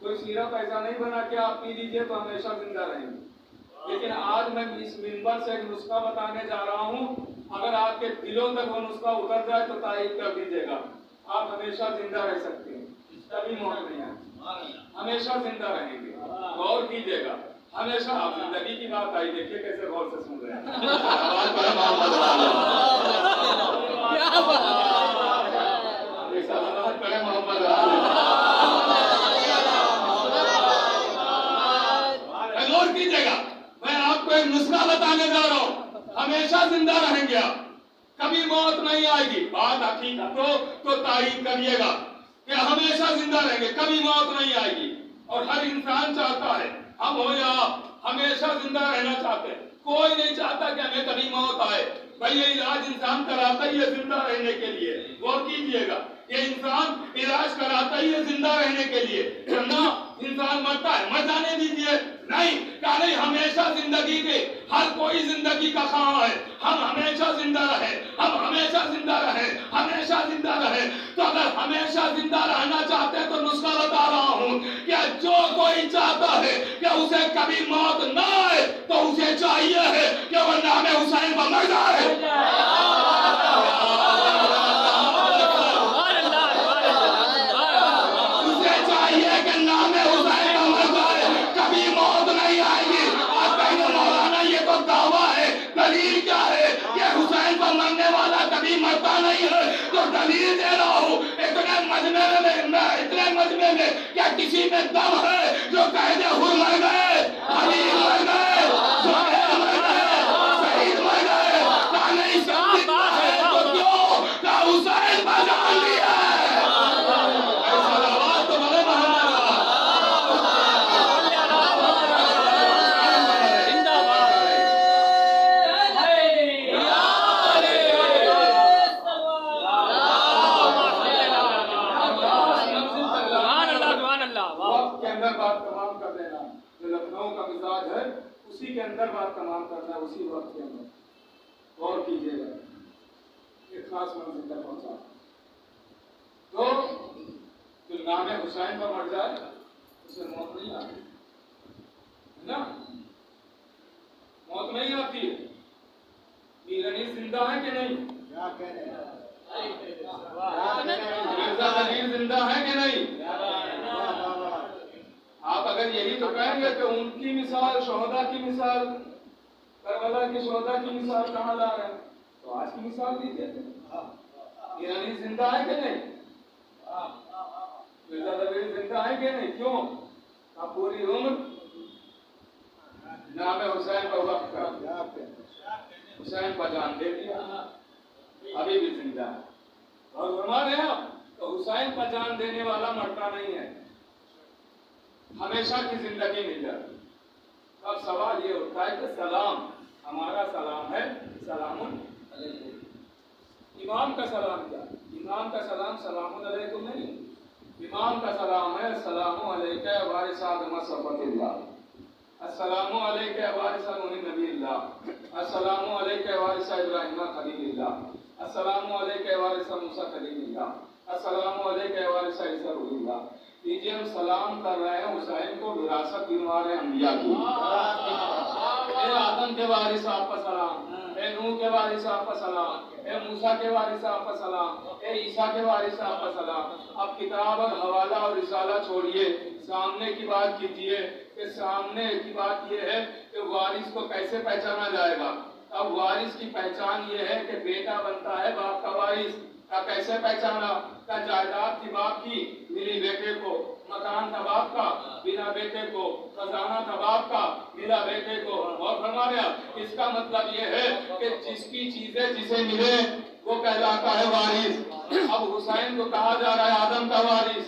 कोई सिरप ऐसा नहीं बना कि आप पी लीजिए तो हमेशा जिंदा रहेंगे। लेकिन आज मैं इस मिंबर से एक नुस्खा बताने जा रहा हूँ, अगर आपके दिलों तक वो नुस्खा उतर जाए तो तारीफ कर दीजिएगा, आप हमेशा जिंदा रह सकते हैं, कभी मौत नहीं आए, हमेशा जिंदा रहेंगे। गौर कीजिएगा, हमेशा। आप जिंदगी की बात आई, देखिए कैसे गौर से सुन रहे हैं। गौर कीजिएगा, मैं आपको एक नुस्खा बताने जा रहा हूँ, हमेशा जिंदा रहेंगे आप, कभी मौत नहीं आएगी। बात हकीकत हो तो तारीफ करिएगा कि हमेशा जिंदा रहेंगे, कभी मौत नहीं आएगी। और हर इंसान चाहता है, हम हो या हमेशा जिंदा रहना चाहते हैं। कोई नहीं चाहता कि हमें कभी मौत आए। भाई ये इलाज इंसान कराता ही है जिंदा रहने के लिए। गौर कीजिएगा, ये इंसान इलाज कराता ही है जिंदा रहने के लिए, वरना इंसान मरता है, मर जाने दीजिए। नहीं, कहा नहीं, हमेशा जिंदगी के, हर कोई जिंदगी का ख्वाह है, हम हमेशा जिंदा रहे, हम हमेशा जिंदा रहे, हमेशा जिंदा रहे। तो अगर हमेशा जिंदा रहना चाहते हैं तो नुस्खा बता रहा हूँ कि जो कोई चाहता है कि उसे कभी मौत ना आए, तो उसे चाहिए है कि वो नाम हुसैन पर मर जाए। उसे चाहिए कि नाम हुसैन पर मर जाए, कभी मौत नहीं आएगी। आप कहेंगे मौलाना ये तो दावा है, दलील क्या है कि हुसैन पर मरने वाला कभी मरता नहीं है? तो दलील दे रहा हूँ, इतने मजमे में क्या किसी में दम है जो कह दे हुर मर गए, अली मर गए, सुहेल मर गए, शहीद मर गए? कहा नहीं, तो क्यों का हुसैन पर जान दिया है। ऐसा आवाज तो बड़े बात तमाम कर देना। जो लखनऊ का मिजाज है उसी के अंदर बात तमाम करना है, उसी वक्त के अंदर। गौर कीजिएगा, एक खास मंजिल तक पहुंचा। तो जो नाम हुसैन पर मर जाए उसे मौत नहीं आती है ना, मौत नहीं आती है। मीरानी जिंदा है कि नहीं? मिर्जा नजीर जिंदा है कि नहीं? आप अगर यही तो कहेंगे तो उनकी मिसाल, शोहदा की मिसाल, करबला की शोहदा की मिसाल कहाँ ला रहे हैं? तो आज की मिसाल दीजिए। ईरानी जिंदा है कि नहीं? मिर्जा नजीर जिंदा है कि नहीं? क्यों? आप पूरी उम्र नाम हुसैन पर वक्त कर, हुसैन पर जान दे दिया, अभी भी जिंदा है। और फरमा रहे हैं आप, तो हुसैन पर जान देने वाला मरता नहीं है, हमेशा की जिंदगी मिल जाती। अब सवाल ये उठता है कि सलाम, हमारा सलाम है सलामुन अलैकुम। इमाम का सलाम क्या? इमाम का सलाम सलामुन अलैकुम नहीं, इमाम का सलाम है सलामु अलैका वारिस आदम सफ़तिल्लाह, अस्सलामु अलैका वारिस नबील्लाह, अस्सलामु अलैका वारिस इब्राहीम खलीलिल्लाह, अस्सलामु अलैका वारिस मूसा कलीमिल्लाह, अस्सलामु अलैका वारिस ईसा रूहुल्लाह। लीजिए, हम सलाम कर रहे हैं हुसैन को, विरासत गिनवा रहे हैं अंबिया की। ए आदम के वारिस आपका सलाम, ए नूह के वारिस आपका सलाम, ए मूसा के वारिस आपका सलाम, ए ईसा के वारिस आपका सलाम। अब किताब और हवाला और रिसाला छोड़िए, सामने की बात कीजिए कि सामने की बात यह है कि वारिस को कैसे पहचाना जाएगा। अब वारिस की पहचान ये है कि बेटा बनता है बाप का वारिस। का कैसे पहचाना? का जायदाद थी बाप की, मिली बेटे को, मकान था बाप का, बिना बेटे को, खजाना था बाप का, मिला बेटे को। और फरमा रहा, इसका मतलब ये है कि जिसकी चीजें जिसे मिले वो कहलाता है वारिस। अब हुसैन को कहा जा रहा है आदम का वारिस,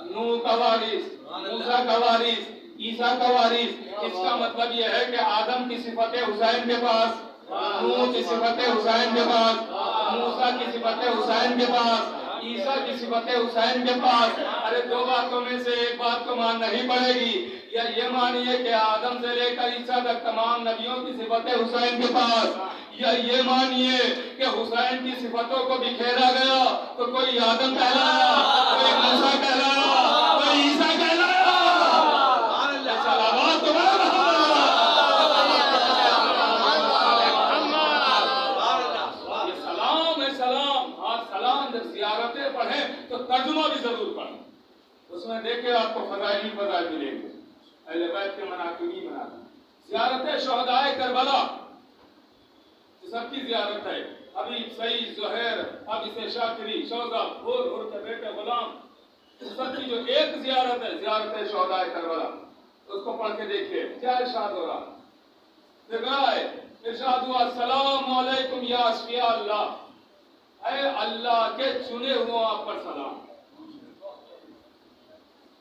नूह का वारिस, मूसा का वारिस, ईसा का वारिस। इसका मतलब यह है कि आदम की सिफतें हुसैन के पास, नूह की सिफतें हुसैन के पास, मूसा की सिफतें हुसैन के पास, ईसा की सिफतें हुसैन के पास। अरे दो बातों में से एक बात को मानना ही पड़ेगी। या ये मानिए कि आदम से लेकर ईसा तक तमाम नबियों की सिफतें हुसैन के पास, या ये मानिए कि हुसैन की सिफतों को बिखेरा गया तो कोई आदम कहलाया, कोई मूसा कहलाया, कोई ईसा कहलाया। सलावत ये सलाम है, सलाम। आप सलाम जब ज़ियारतें पढ़ें तो तर्जुमा भी जरूर पढ़ें। उसमें देखे आपको फज़ाइल फज़ाइल मिलेंगे, अहले बैत के मनाक़िब मनाक़िब। ज़ियारत शहदाए करबला सबकी ज़ियारत है। अभी सईद ज़ुहैर, अब इसे शाकिरी, शौदा, हुर के बेटे गुलाम, सबकी जो एक ज़ियारत है, ज़ियारत शहदाए करबला, उसको पढ़ के देखिए क्या इरशाद हो रहा। इरशाद हुआ सलाम अलैकुम या अस्फिया अल्लाह, ऐ अल्लाह के चुने हुए आप पर सलाम।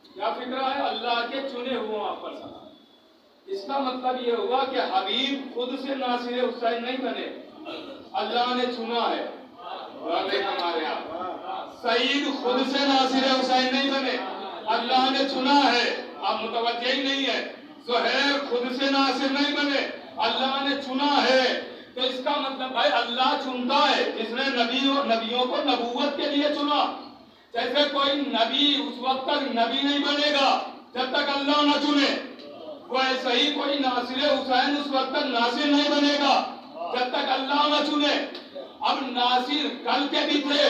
क्या फिक्रा है? अल्लाह के चुने हुए आप पर सलाम। इसका मतलब ये हुआ कि हबीब खुद से नासिर हुसैन नहीं बने, अल्लाह ने चुना है। हमारे यहाँ सईद खुद से नासिर हुसैन नहीं बने, अल्लाह ने चुना है। आप मुतवज्जे ही नहीं है। ज़ुहैर खुद से नासिर नहीं बने, अल्लाह ने चुना है। तो इसका मतलब भाई अल्लाह चुनता है। जिसने नबियों को नबूवत के लिए चुना, जैसे कोई नबी उस वक्त तक नबी नहीं बनेगा जब तक अल्लाह न चुने, वैसे ही कोई नासिर हुसैन उस वक्त तक नासिर नहीं बनेगा जब तक अल्लाह न चुने। अब नासिर कल के भी थे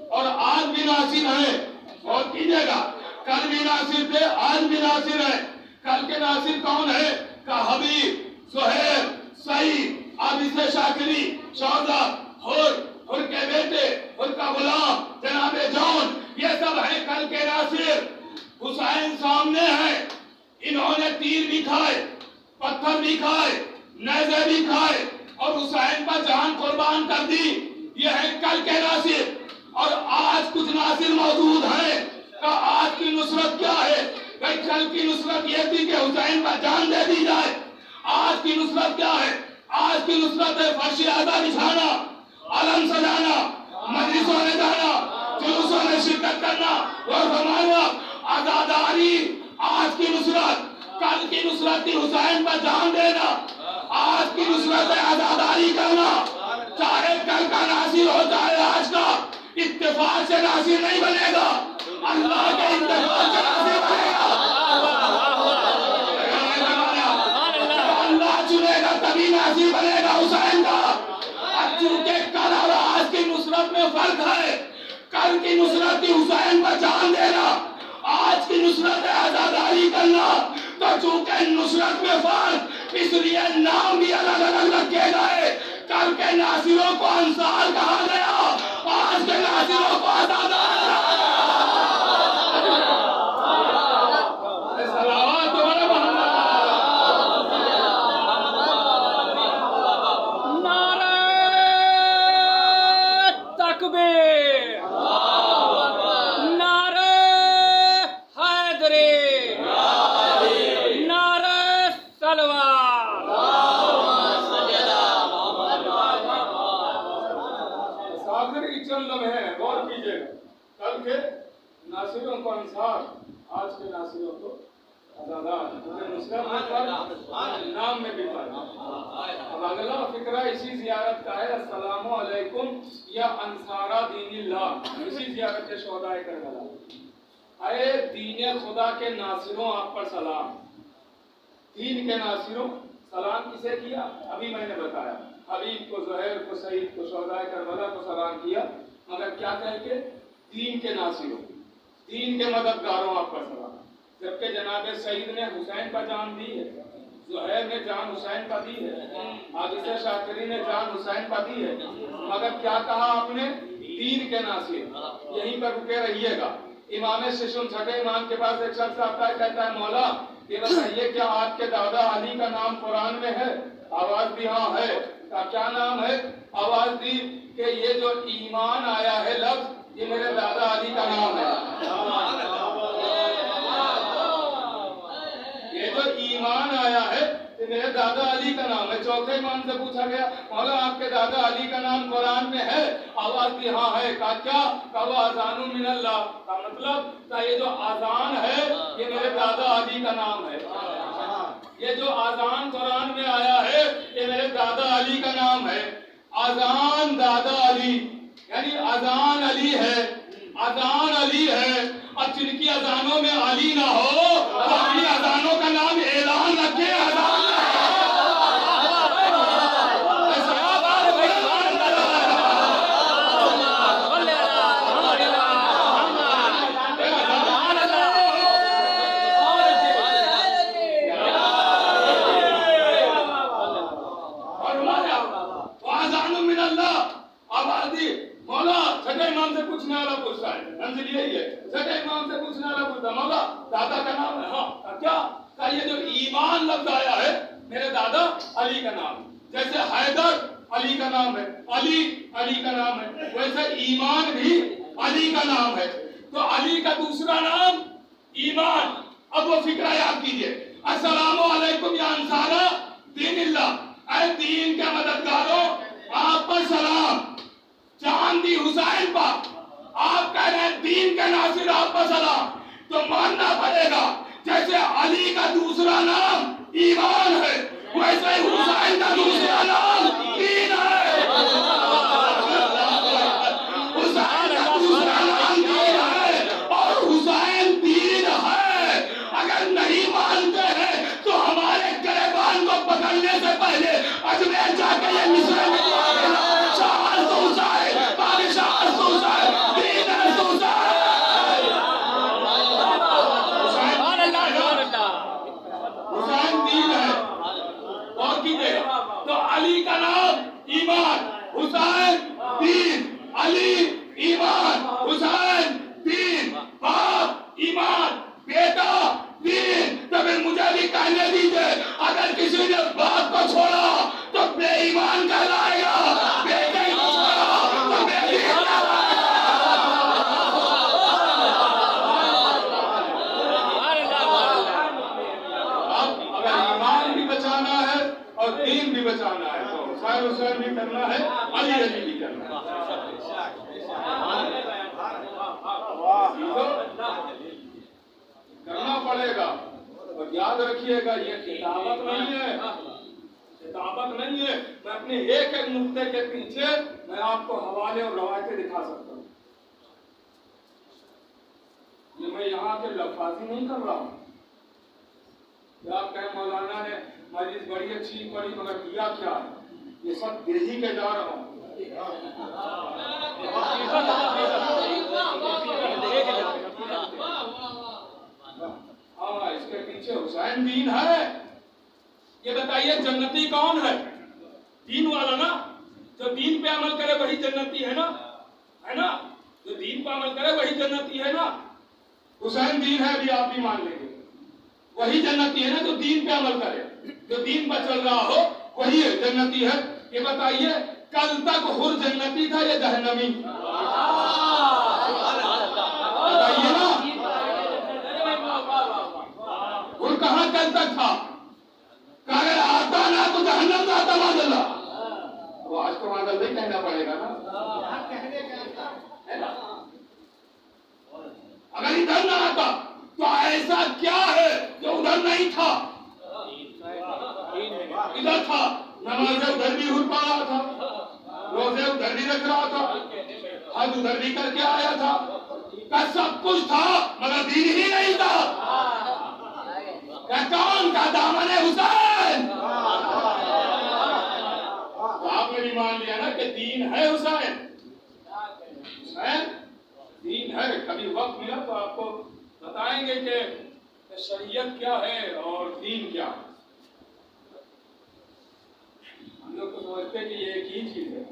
और आज भी नासिर है। और कीजिएगा, कल भी नासिर थे, आज भी नासिर है। कल के नासिर कौन है? का हबीब, ज़ुहैर, सईद, अब इसे शाकिरी, शौदा, हुर के बेटे, हुर का गुलाम, जनाबे जौन, ये सब है कल के नासिर। हुसैन सामने है, इन्होंने तीर भी खाए, पत्थर भी खाए, नेज़े भी खाए और हुसैन पर जान कुर्बान कर दी। ये है कल के नासिर। और आज कुछ नासिर मौजूद हैं का आज की नुसरत क्या है? भाई कल की नुसरत ये थी कि हुसैन पर जान दे दी जाए। आज की नुसरत क्या है? आज की नुसरत है फर्श आज़ा बिछाना, अलम सजाना, मजलिसों में जाना, जुलूसों में शिरकत करना और फरमाया आजादारी। आज की नुसरत, कल की नुसरत थी हुसैन पर जान देना, आज की नुसरत है आजादारी करना। चाहे कल का नासिर हो चाहे आज का, इत्तेफाक से नासिर नहीं बनेगा, अल्लाह के इत्तेफाक से नासिर बनेगा। अल्लाह चुनेगा तभी नासिर बनेगा हुसैन का। अब चूंकि कल और आज की नुसरत में फर्क है, कल की नुसरत थी हुसैन पर जान देना, आज की नुसरत है आजादारी करना। तो चूंकि नुसरत में फर्क, इसलिए नाम भी अलग अलग रखे गए। कल के नासिरों को अंसार कहा गया, आज के नासिरों को आजादार। नासिरों को अंसार, आज के नासिरों को आजादार। नाम में भी फर्क। अब अगला फिक्रा इसी जियारत का है, अस्सलामु अलैकुम या अंसारा दीनिल्लाह। इसी जियारत शोहदाए करबला। अरे दीन खुदा के नासिरों आप पर सलाम। दीन के नासिरों सलाम किसे किया? अभी मैंने बताया, हबीब को, ज़ुहैर को, सईद को, शोहदाए करबला को सलाम किया, मगर क्या कह के? दीन के नासिरों, दीन के मददगारों आप पर सलाम। जबकि जनाबे सईद ने हुसैन पर जान दी है, ज़ुहैर ने जान हुसैन पर दी है, आदिशा शाकिरी ने जान हुसैन पर दी है, मगर क्या कहा आपने? दीन के नासिर। यहीं पर रुके रहिएगा। इमाम शिशुन छठे इमाम के पास एक शख्स आता है, कहता है मौला ये बताइए क्या आपके दादा अली का नाम कुरान में है? आवाज दी हाँ है। क्या नाम है? आवाज दी कि ये जो ईमान आया है लफ्ज, ये मेरे दादा अली का नाम है। ये जो ईमान आया है ये मेरे दादा अली का नाम है। चौथे इमाम से पूछा गया, मौला आपके दादा अली का नाम कुरान में है? आवाज दी हाँ है। कहा क्या? कहा वो आजानु मिनल्लाह का मतलब, का ये जो आजान है ये मेरे दादा अली का नाम है। ये जो आजान कुरान में आया है ये मेरे दादा अली का नाम है। आजान दादा अली, यानी अजान अली है, अजान अली है। अब जिनकी अजानों में अली ना हो तो अपनी अजानों का नाम ऐलान रखे। अजान दादा का नाम है। हाँ क्या? का ये जो ईमान लफ्ज आया है मेरे दादा अली का नाम, जैसे हैदर अली का नाम है, अली अली का नाम है, वैसे ईमान भी अली का नाम है। तो अली का दूसरा नाम ईमान। अब वो फिक्रा याद कीजिए, अस्सलामु अलैकुम या अंसारा दीनिल्लाह, ऐ दीन के मददगारों आप पर सलाम। चांदी हुसैन पर आप कह रहे हैं दीन के नासिर आप पर सलाम, तो मानना पड़ेगा जैसे अली का दूसरा नाम ईमान है वैसे हुसैन का दूसरा नाम दीन है। हुसैन का दूसरा नाम दीन है और हुसैन दीन है। अगर नहीं मानते हैं तो हमारे गिरबान को पकड़ने से पहले अजमेर जाके ये मिसरे में तो अली का नाम ईमान, हुसैन दीन, अली ईमान, हुसैन दीन, बाप ईमान, बेटा दीन। तो फिर मुझे भी कहने दीजिए, अगर किसी ने बाप को छोड़ा तो बेईमान कहलाएगा, बेटे को छोड़ा तो बेईमान कहलाएगा। अगर ईमान भी बचाना है और दीन भी बचाना है तो हुसैन भी करना है, अली अली भी करना है। करना पड़ेगा। और याद रखिएगा ये किताबत नहीं है, किताबत नहीं है। मैं अपने एक एक नुक्ते के पीछे मैं आपको हवाले और रवायतें दिखा सकता हूँ। ये मैं यहाँ के लफाजी नहीं कर रहा हूँ। आप कहें मौलाना ने मरीज बड़ी अच्छी पड़ी मगर किया क्या है, ये सब दे ही के जा रहा हूँ। हाँ, इसके पीछे हुसैन दीन है। ये बताइए जन्नती कौन है? दीन वाला ना, जो दीन पे अमल करे वही जन्नती है ना, है ना? जो दीन पे अमल करे वही जन्नती है ना। हुसैन दीन है, अभी आप भी मान लेंगे, वही जन्नती है ना जो दीन पे अमल करे, जो दीन पर चल रहा हो वही जन्नती है। ये बताइए कल तक हुर जन्नती था या जहन्नमी? बताइए ना, हुर कहाँ कल तक था? अगर आता ना तो जहन्नम जाता मादल्ला। वो आज तो मादल्ला ही कहना पड़ेगा ना, है ना? अगर इधर ना आता तो ऐसा क्या है जो उधर नहीं था? इधर था, नमाज़ें उधर भी हुर पा रहा था, रोजे उधर भी रख रहा था, हज उधर भी करके आया था, का सब कुछ था मगर दीन ही नहीं था। क्या कौन का दामन है? हुसैन। तो आपने भी मान लिया ना कि दीन है हुसैन, हुसैन दीन है। कभी वक्त मिला तो आपको बताएंगे कि शरीयत क्या है और दीन क्या है। हम लोग तो समझते हैं कि ये एक ही चीज है।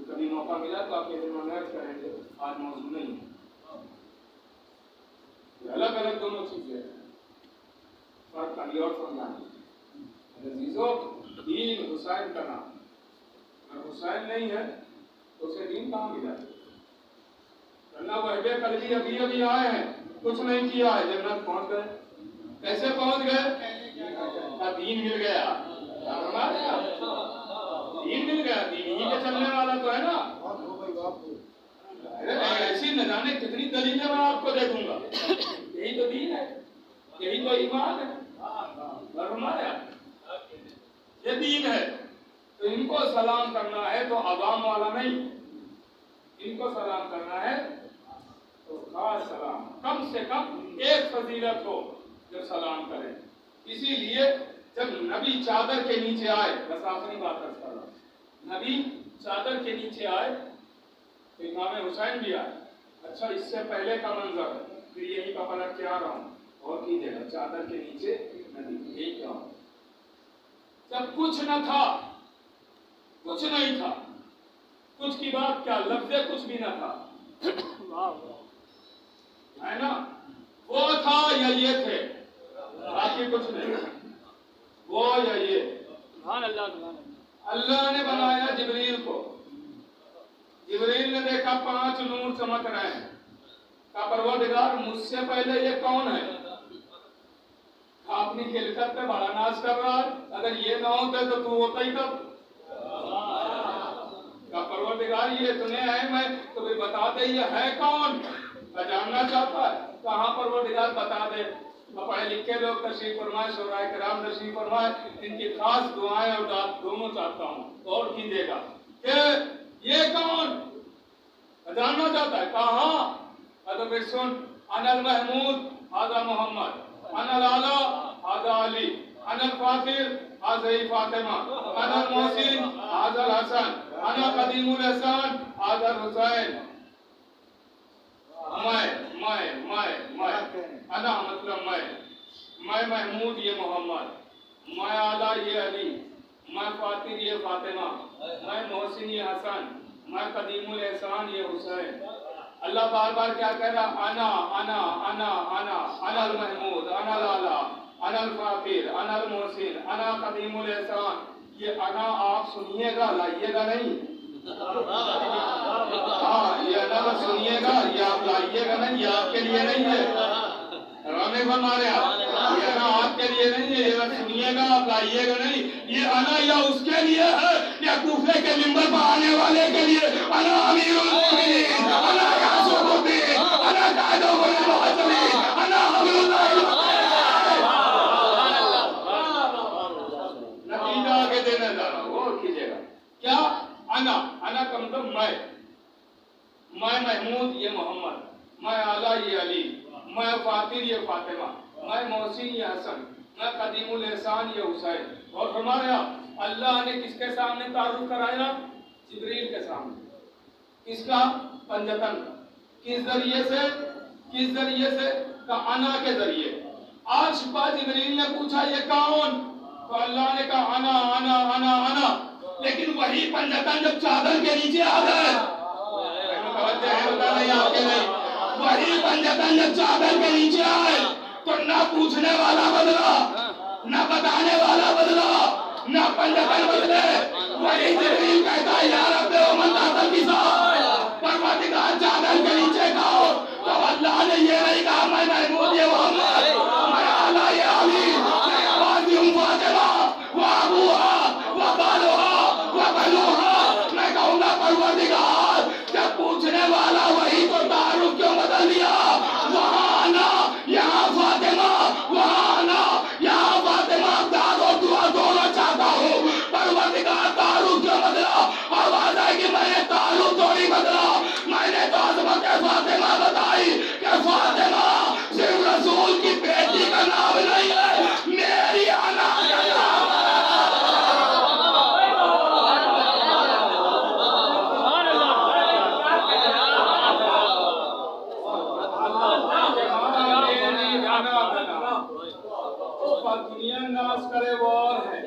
कभी मौका मिला तो आपके नोट करेंगे, आज मौजूद नहीं है। अलग अलग दोनों चीजें हैं, फर्क कभी और समझाना। दीन हुसैन का नाम जब हुसैन नहीं है तो उसे दीन कहाँ मिला? अल्लाह वहबे कल्बी अभी अभी आए हैं, कुछ नहीं किया है, जन्नत पहुंच गए। कैसे पहुंच गए? दीन मिल गया। हमारे दीन मिल गया, दीन ही पे चलने वाला तो है ना। अरे ऐसी न जाने कितनी दलीलें मैं आपको दे दूंगा। यही तो दीन है, यही तो ईमान है। और हमारे ये दीन है, तो इनको सलाम करना है तो आवाम वाला नहीं, इनको सलाम करना है तो खास सलाम, कम से कम एक फजीलत हो जो सलाम करें। इसीलिए जब नबी चादर के नीचे आए, बस आखिरी बात करता हूं, नबी चादर के नीचे आए तो इमाम हुसैन भी आए। अच्छा, इससे पहले का मंजर, फिर यही का पलट के आ रहा हूं और कीजिएगा, चादर के नीचे नबी, यही क्या जब कुछ न था, कुछ नहीं था, कुछ की बात क्या, लफ्ज़े कुछ भी न था, है ना, वो था या ये थे, बाकी कुछ नहीं, वो या ये। अल्लाह ने बनाया जिब्रील को, जिब्रील ने देखा 5 नूर चमक रहे हैं, कहा परवरदिगार मुझसे पहले ये कौन है? अपनी खिलकत पे बड़ा नाश कर रहा है, अगर ये ना होते तो तू होता ही कब? कहा परवरदिगार ये इतने हैं, मैं तो भी बता दे ये है कौन? जानना चाहता है, कहाँ परवरदिगार बता दे। पढ़े लिखे लोग तशरीफ फरमाए, शोराए किराम तशरीफ फरमाए, इनकी खास दुआएं और दात दोनों चाहता हूँ और कीजिएगा कि ये कौन जानना चाहता है। कहाँ? अगर सुन, अनल महमूद आजा मोहम्मद, अनल आला आजा अली, अनल फातिर आजा फातिमा, अनल मोहसिन आजा हसन, अना कदीमुल एहसान आजा हुसैन। मैं अना मतलब मैं महमूद ये मोहम्मद, मैं आला ये अली, मैं फातिर ये फातिमा, मैं मोहसिन ये हसन, मैं कदीमुल एहसान ये हुसैन। अल्लाह बार बार क्या कह रहा? अना अना अना अना, अनल महमूद, अनल आला, अनल फातिर, अनल मोहसिन, अना कदीमुल एहसान। ये अना आप सुनिएगा, लाइएगा नहीं। हाँ, ये अना सुनिएगा, ये आप लाइएगा नहीं, ये आपके लिए नहीं है। रामे मारे ये अना आपके लिए नहीं है, ये सुनिएगा, आप लाइएगा नहीं। ये अना या उसके लिए है या कूफे के मिंबर पर आने वाले के लिए। अना अमीरुल मोमिनीन, अना यासूरुद्दीन, अना कायदुल मुअज्जमीन, अना हबीबुल्लाह। नतीजा आगे देने जा रहा हूं, और कीजिएगा क्या? अना का मतलब मैं महमूद ये मोहम्मद, मैं आला ये अली, मैं फातिर ये फातिमा, मैं मोहसिन ये हसन, मैं कदीमुल एहसान ये हुसैन। और हमारे अल्लाह ने किसके सामने तारुफ कराया? जिब्रील के सामने। किसका? पंजतन का। किस जरिए से? का अना के जरिए। आज जिब्रील ने पूछा ये कौन? तो अल्लाह ने कहा अना अना अना अना। लेकिन वही पंजतन जब चादर के नीचे आ गए, वही पंजतन जब चादर के नीचे आए तो ना पूछने वाला बदला, ना बताने वाला बदला, ना पंजतन बदले। वही जिब्रील कहता है यार अपने मंदातल की साथ परवरदिगार चादर के नीचे खाओ। तो अल्लाह ने ये नहीं कहा मैं महमूद ये मोहम्मद, मैं आला ये अली, मैं आवाज़ फातिमा व अबूहा व बालुहा व बलूहा। मैं कहूँगा परवरदिगार जब पूछने वाला वही तो तारुफ क्यों बदल दिया? वहाँ आना, यहाँ फातिमा, वहाँ आना, यहाँ फातिमा। दाद और दुआ दोनों चाहता हूँ। परवरदिगार तारुफ क्यों बदला? आवाज आई कि मैंने तारुफ थोड़ी बदला, मैंने तो अज़मत फातिमा बताई कि फातिमा सिर्फ रसूल की बेटी का नाम नहीं है, मेरी आना का नाम है। दुनिया नाश करे वो और है,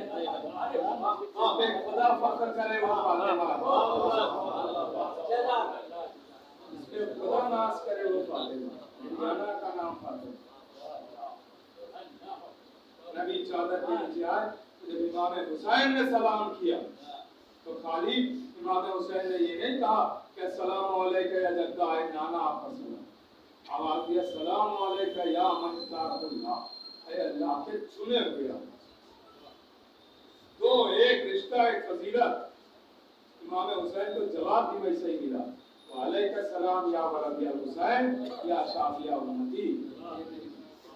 खुदा फख्र करे वो फातिमा, खुदा नाश करे वो फातिमा, अना का नाम फातिमा। नबी चादर के नीचे आए, जब इमाम हुसैन ने सलाम किया तो तो खाली इमाम हुसैन ने ये नहीं कहा कि सलाम अलैका या जद्दा है नाना आपका सलाम, आवाज दिया सलाम अलैका या मन अल्लाह, है अल्लाह के चुने हुए। तो एक रिश्ता, एक फजीलत, इमाम हुसैन को जवाब भी वैसे ही मिला, वालेकुम सलाम या वलद या हुसैन या शाफिया उम्मती,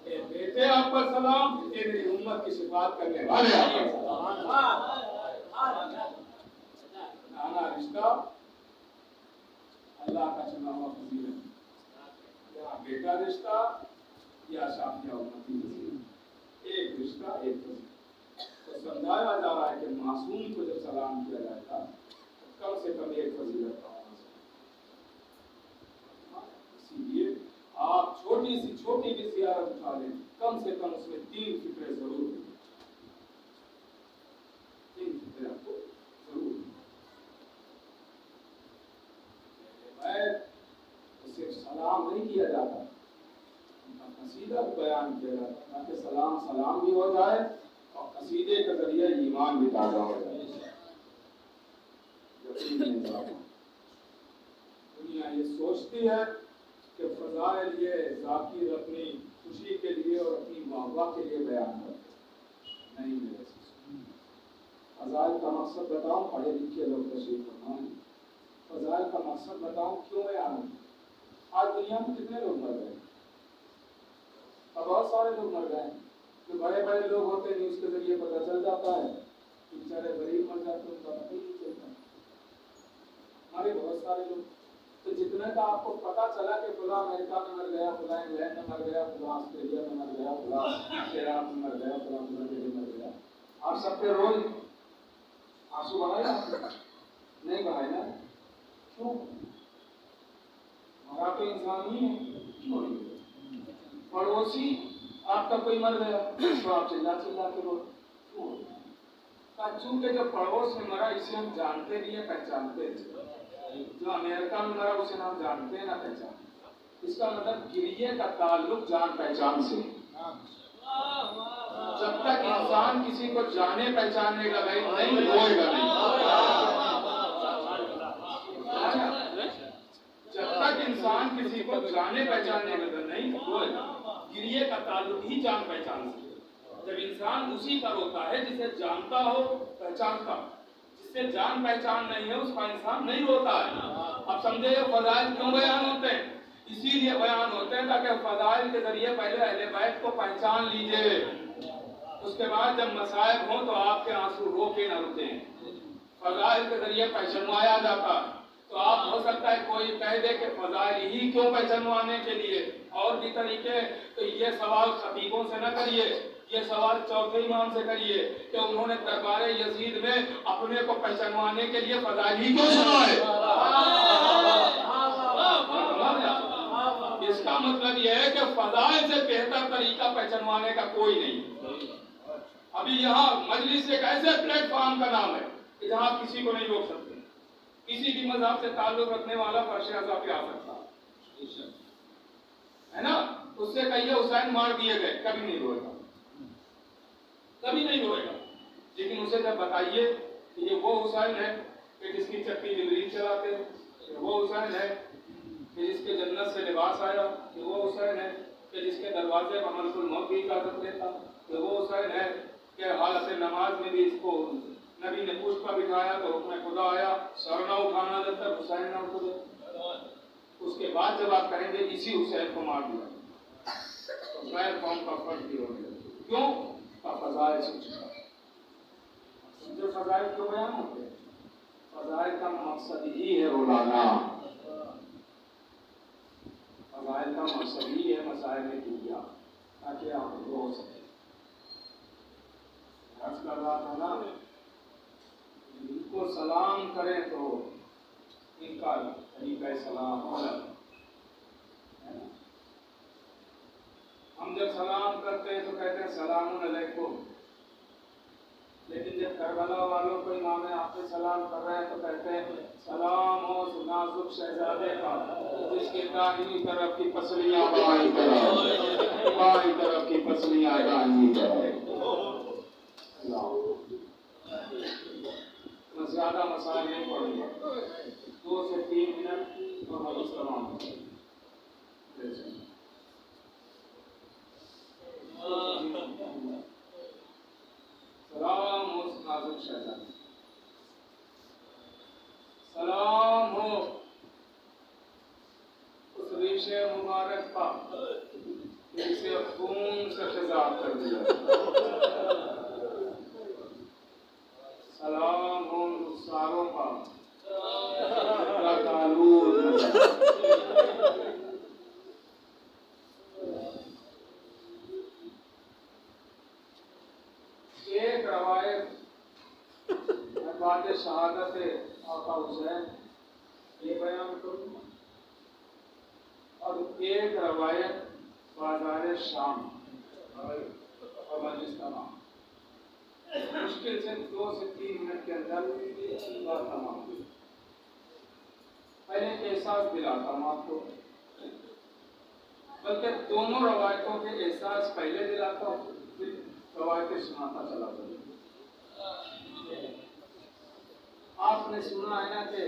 ए बेटे आप पर सलाम, ए मेरी उम्मत की शिफात करने वाले आप पर सलाम। नाना रिश्ता अल्लाह का चुना हुआ फजीलत, या बेटा रिश्ता या शाफिया उम्मती, एक रिश्ता एक फजीलत। तो समझाया जा रहा है कि मासूम को जब सलाम किया जाता कम से कम एक फजीलत का होना चाहिए। इसीलिए आप छोटी भी ज़ियारत उठा लें, कम से कम उसमें 3 फिक्रे जरूर दें, 3 फिक्रे आपको जरूर। तो सिर्फ सलाम नहीं किया जाता, उनका कसीदा भी बयान किया जाता ताकि सलाम सलाम भी हो जाए और कसीदे के जरिए ईमान भी ताज़ा हो जाए। दुनिया ये सोचती है कि फजाइल ये जाकिर अपनी खुशी के लिए और अपनी वाहवाह के लिए बयान करते, नहीं मेरे फजाइल का मकसद बताऊं, पढ़े लिखे लोग तशरीफ फरमाएं, फजाइल का मकसद बताऊं क्यों बयान होता। आज दुनिया में कितने लोग मर गए, और बहुत सारे लोग मर गए, जो बड़े बड़े लोग होते हैं न्यूज़ के जरिए पता चल जाता है, बेचारे गरीब मर जाते हैं, उनका पता ही नहीं चलता। हमारे बहुत सारे लोग, तो जितने का आपको पता चला कि खुदा अमेरिका में मर गया, खुदा इंग्लैंड में मर गया, खुदा ऑस्ट्रेलिया में मर गया, खुदा केरल में मर गया, खुदा मर गया, आप सबके रोज आंसू बहाए नहीं बहाए ना? क्यों? मरा तो इंसान ही है, क्यों? पड़ोसी आपका कोई मर गया तो आप चिल्ला चिल्ला के रो, क्यों? चूंकि जो पड़ोस में मरा इसे हम जानते भी हैं, पहचानते हैं। जो अमेरिका में मरा उसे हम जानते हैं ना पहचानते। इसका मतलब गिरिये का ताल्लुक जान पहचान से। जब तक इंसान किसी को जाने पहचानने का नहीं होएगा नहीं, जब तक इंसान किसी को जाने पहचानने का नहीं होएगा, गिरिये का ताल्लुक ही जान पहचान से। जब इंसान उसी का होता है जिसे जानता हो, पहचानता, जिससे जान पहचान नहीं है उसका इंसान नहीं होता है। अब समझे फजाइल क्यों बयान होते हैं? इसीलिए बयान होते हैं ताकि फजाइल के जरिए पहले अहले बैत को पहचान लीजिए, उसके बाद जब मसाइब हो तो आपके आंसू रोके न रुके। फजाइल के जरिए पहचानवाया जाता, तो आप हो सकता है कोई कह दे कि फजाइल ही क्यों पहचानवाने के लिए और भी तरीके, तो ये सवाल खतीबों से न करिए, ये सवाल चौथे इमाम से करिए कि उन्होंने दरबारे यजीद में अपने को पहचानवाने के लिए फजाइल ही क्यों सुनाए। इसका मतलब यह है कि फजाइल से बेहतर तरीका पहचानवाने का कोई नहीं। अभी यहाँ मजलिस एक ऐसे प्लेटफॉर्म का नाम है कि जहाँ आप किसी को नहीं रोक सकते, किसी भी मजहब से ताल्लुक रखने वाला फर्श अज़ा पे आ सकता है ना। उससे कहिए हुसैन मार दिए गए, कभी नहीं रोएगा, कभी नहीं रोएगा। लेकिन उसे जब बताइए कि ये वो हुसैन है कि जिसकी चक्की जिब्रील चलाते, ये वो हुसैन है कि जिसके जन्नत से लिबास आया, ये वो हुसैन है कि जिसके दरवाजे पर मलकुल मौत की इजाजत लेता, ये वो हुसैन है कि हालत नमाज में भी इसको नबी ने पूछ पर बिठाया तो हुक्म खुदा आया, सर न उठाना जब तक हुसैन न उठे। उसके बाद जब आप कहेंगे इसी हुसैन को मार दिया, तो गैर कौम का फर्ज भी हो गया। क्यों? फजाइल जो फजाइल क्यों बयान होते हैं? फजाइल का मकसद ही है रुलाना, फजाइल का मकसद ही है मसाइल में दुनिया, ताकि आप रो सके। अर्ज कर रहा था ना, इनको सलाम करें तो इनका तरीका सलाम अलग है ना। हम जब सलाम करते हैं तो कहते हैं सलाम अलैकुम, लेकिन जब करबला वालों को इमाम आपसे सलाम कर रहे हैं तो कहते हैं सलाम हो नाजुक शहजादे का, जिसके दाहिनी तरफ की पसलियां बाईं तरफ, बाईं तरफ की पसलियां दाहिनी तरफ। ज्यादा मसाइल नहीं पढ़ूंगा, 2 से 3 मिनट और हम सलाम। सलाम हो नाजुक शहजादी, सलाम हो उस रीशे मुबारक का जिसे खून से खिजाब कर दिया। सलाम हो उन सारों का एक रवायत बाद शहादत आका हुसैन ये बयान करूँ और एक रवायत बाजार शाम और मजलिस तमाम, मुश्किल से 2 से 3 मिनट के अंदर बात तमाम। पहले एहसास दिलाता हूँ आपको, बल्कि दोनों रवायतों के एहसास पहले दिलाता हूँ, फिर रवायतें सुनाता चला जाऊँ। आपने सुना है ना कि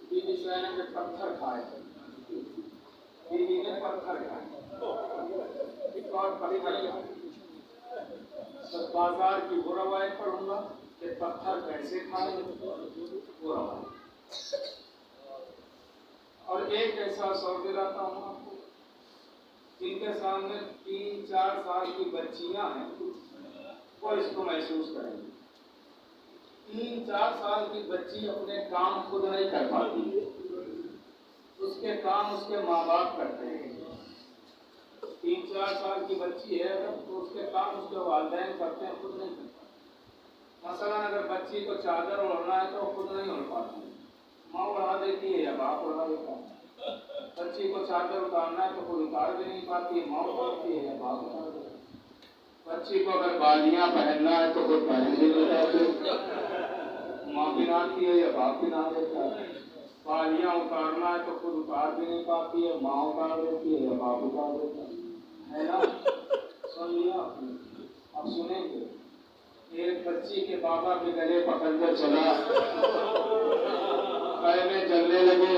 बीबी ज़ैनब ने पत्थर खाए, बीबी ने पत्थर खाए और पत्थर खाए। तो बाजार की वो रवायत पढ़ूंगा कि पत्थर कैसे खाए, वो रवायत। और एक एहसास और दिलाता हूँ आपको, जिनके सामने 3-4 साल की बच्चियां हैं वो इसको महसूस करेंगे। 3-4 साल की बच्ची अपने काम खुद नहीं कर पाती, उसके काम उसके माँ बाप करते हैं। 3-4 साल की बच्ची है तो उसके काम उसके वालिदैन करते हैं, खुद नहीं करता। मसलन अगर बच्ची को चादर ओढ़ना है तो खुद नहीं ओढ़ पाती, माँ ओढ़ा देती है या बाप ओढ़ा देता है। बच्ची को चादर उतारना है तो खुद उतार भी नहीं पाती है, माँ उतारती है या बाप उतार देता है। बच्ची को अगर बालियां पहनना है तो खुद पहन भी नहीं पाती, माँ पहनाती है या बाप पहना देता है। बालियां उतारना है तो खुद उतार भी नहीं पाती है, माँ उतार देती है या बाप उतार देता है ना। सुन लिया आपने, अब सुनेंगे। एक बच्ची के बाबा के गले पकड़कर चला, पैर में जलने लगे,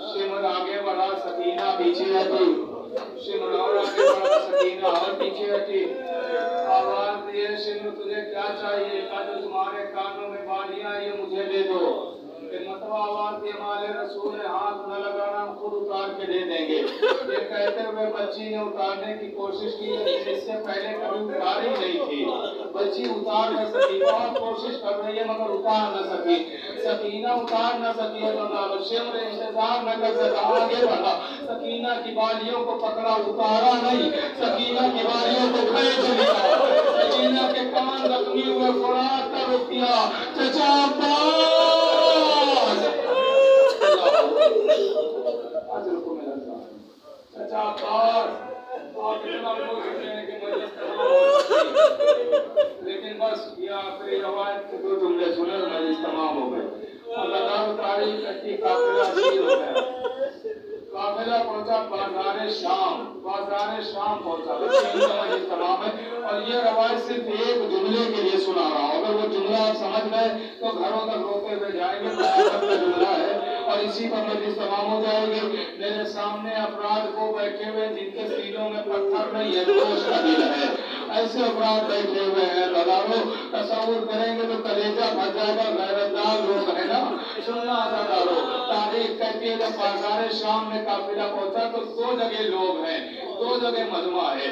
शिमर आगे बढ़ा, सकीना पीछे हटी, शिमर और आगे बढ़ा, सकीना और पीछे हटी। आवाज दिए, शिमर तुझे क्या चाहिए? कहा जो तुम्हारे कानों में बालियां ये मुझे दे दो। मतवा आवाज दिए, हमारे रसूल ने हाथ न लगाना, हम खुद उतार के दे देंगे। ये कहते हुए बच्ची ने उतारने की कोशिश की, लेकिन इससे पहले कभी उतारी नहीं थी। बच्ची उतार न सकी, बहुत कोशिश कर रही है मगर उतार न सकी। सकीना उतार न सकी तो शिमर इंतजार न कर सका, आगे बढ़ा, सकीना की बालियों को पकड़ा, उतारा नहीं, सकीना की बालियों को खींच लिया। सकीना के कान जख्मी हुए, फुरात कर रुक दिया। चचा चचा लेकिन बस ये आखिरी रवायत के 2 जुमले सुने, मजलिस तमाम हो गई। तारीख कच्ची काफिला शुरू हो गया। काफिला पहुंचा बाजार शाम पहुंचा, मजलिस तमाम है। और ये रवायत सिर्फ एक जुमले के लिए सुना रहा हूँ, अगर वो जुमला आप समझ गए तो घरों तक रोते हुए जाएंगे। का जुमला है और इसी पर मजलिस तमाम हो जाएगी। मेरे सामने अफराद को बैठे हुए जिनके सीनों में पत्थर नहीं है, गोश का दिल है, ऐसे अफराद बैठे हुए हैं। अदारो तस्वुर करेंगे तो कलेजा फट जाएगा, गैरतदार लोग है ना। सुनना अदारो, तारीख कहती है जब बाजार शाम में काफिला पहुंचा तो 2 जगह लोग हैं, 2 जगह मजमा है।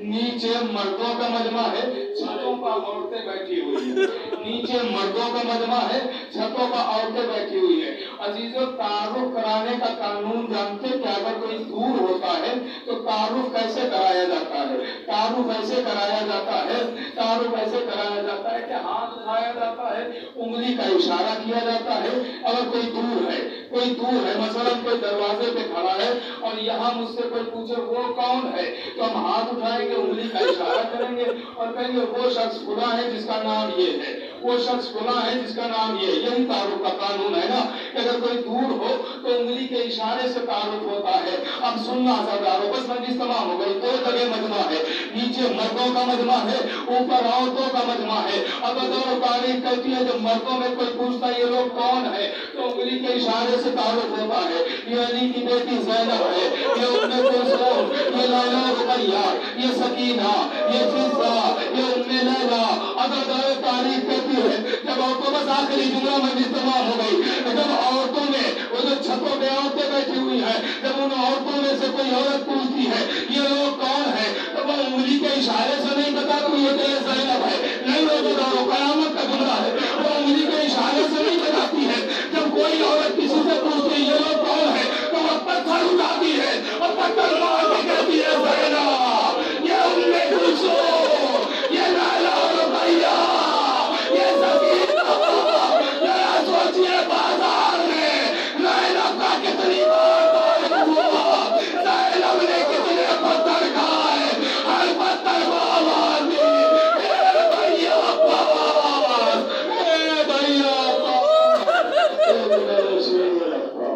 नीचे मर्दों का मजमा है, छतों पर औरतें बैठी हुई है। नीचे मर्दों का मजमा है, छतों पर औरतें बैठी हुई है। अजीजों, तारुफ कराने का कानून जानते कि अगर कोई दूर होता है तो तारुफ कैसे कराया जाता है? तारुफ ऐसे कराया जाता है, तारुफ ऐसे कराया जाता है कि हाथ उठाया जाता है, उंगली का इशारा किया जाता है। अगर कोई दूर है, मसलन कोई दरवाजे पे खड़ा है और यहाँ मुझसे कोई पूछे वो कौन है, तो हम हाथ उठाएंगे, उंगली का इशारा करेंगे और कहेंगे वो शख्स खुदा है जिसका नाम ये है।
वो शख्स फला है जिसका नाम ये, यही तारुफ का कानून है ना। अगर कोई दूर हो तो उंगली के इशारे से तारुफ होता है। अब सुनना सरदारों, बस मजलिस तमाम हो गई। दो जगह मजमा है, नीचे मर्दों का मजमा है, ऊपर औरतों का मजमा है। अब अगर तारीफ कहती है जब मर्दों में कोई पूछता ये लोग कौन है तो उंगली के इशारे से तारुफ होता है। ये अली की बेटी ज़ैनब है, ये उम्मे कुलसूम, ये लैला रुकैया, ये सकीना, ये फिज़ा, ये उम्मे लैला। अगर तारीफ कहती है जब औरतों, बस आखिरी जुमला मजलिस तमाम हो गई, जब औरतों में वो जो छतों पे औरतें बैठी हुई है, जब उन औरतों में से कोई औरत पूछती है ये लोग कौन है तो वो उंगली के इशारे से नहीं बताती ये तेरे ज़ैनब है। नहीं रोज़ेदारों, कयामत का जुमला है, वो उंगली के इशारे से नहीं बताती है। जब कोई औरत किसी से पूछती है ये लोग कौन है तो वो पत्थर उठाती है और पत्थर मार के कहती है ज़ैनब, ये उम्मे कुलसूम, ये लैला रुकैया, ये सकीना। जरा सोचिए बाजार में ज़ैनब का कितनी बार हुआ, ज़ैनब ने कितने पत्थर खाए, हर पत्थर को आवाज दी, ए भैया अब्बास, ए भैया अब्बास, ए मेरे शेर अब्बास।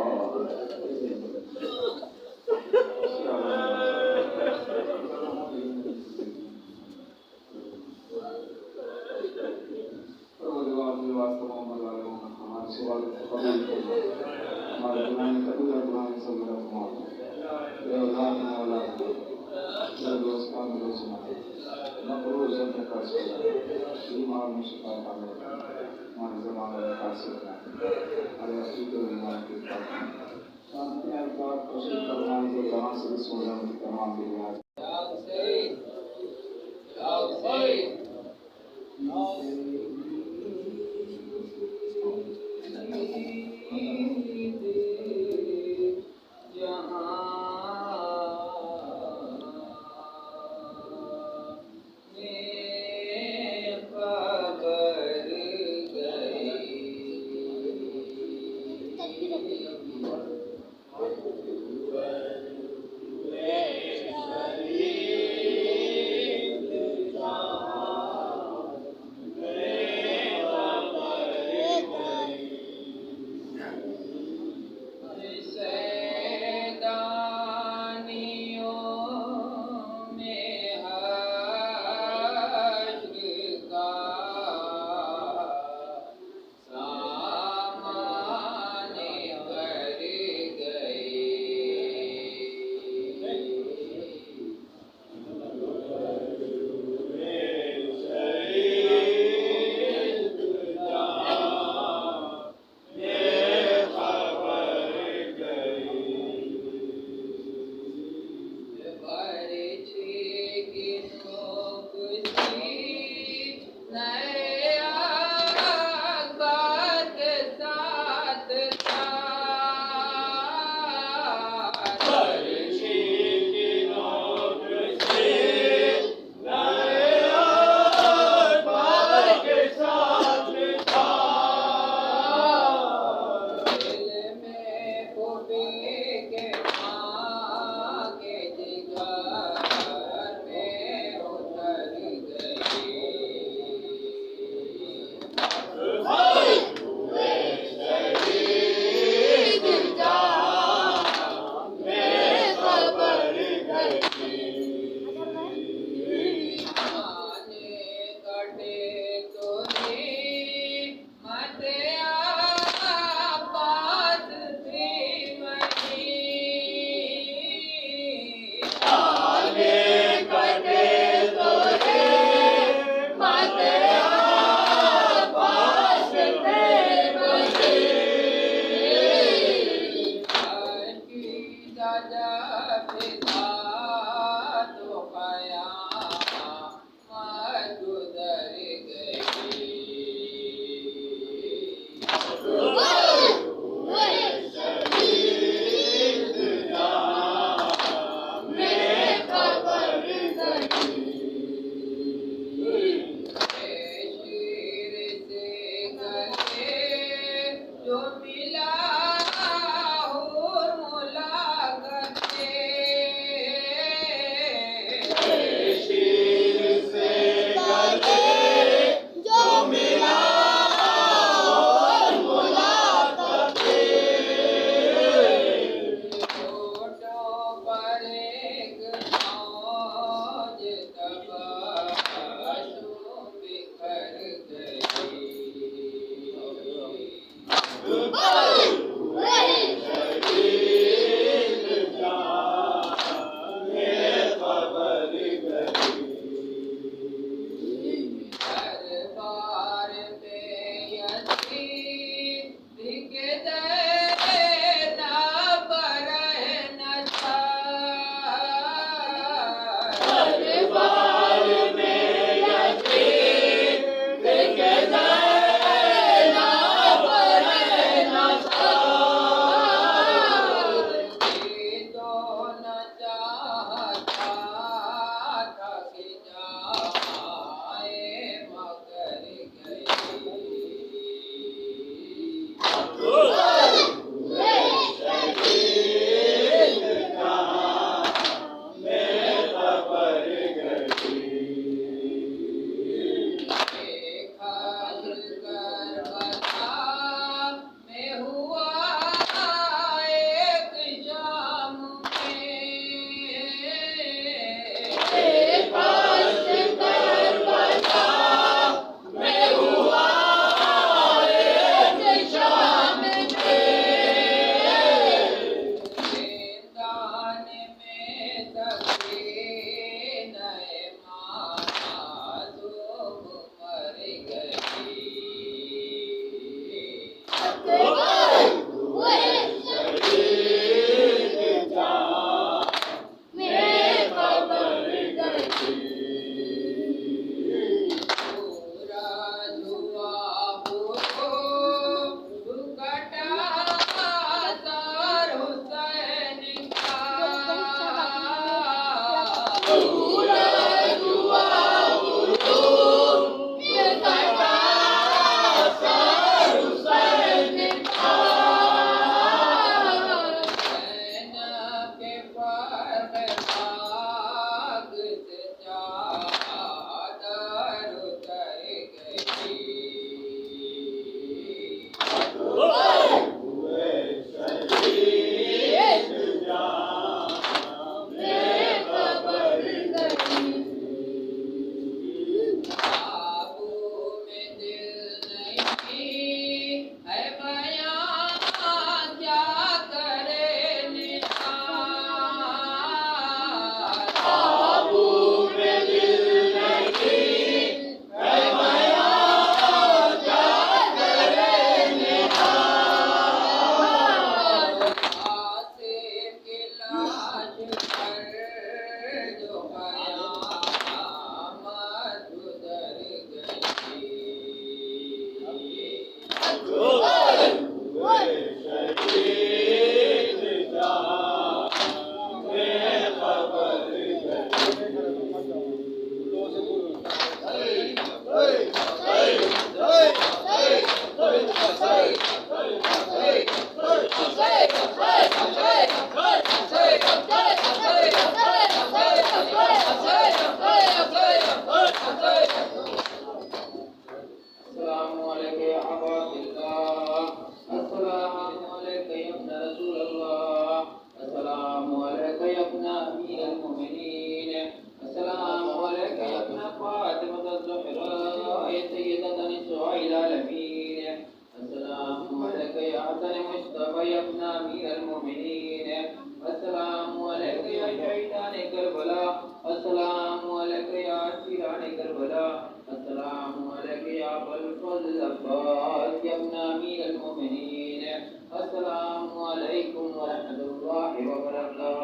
अस्सलामु अलैकुम व रहमतुल्लाहि व बरकातहू।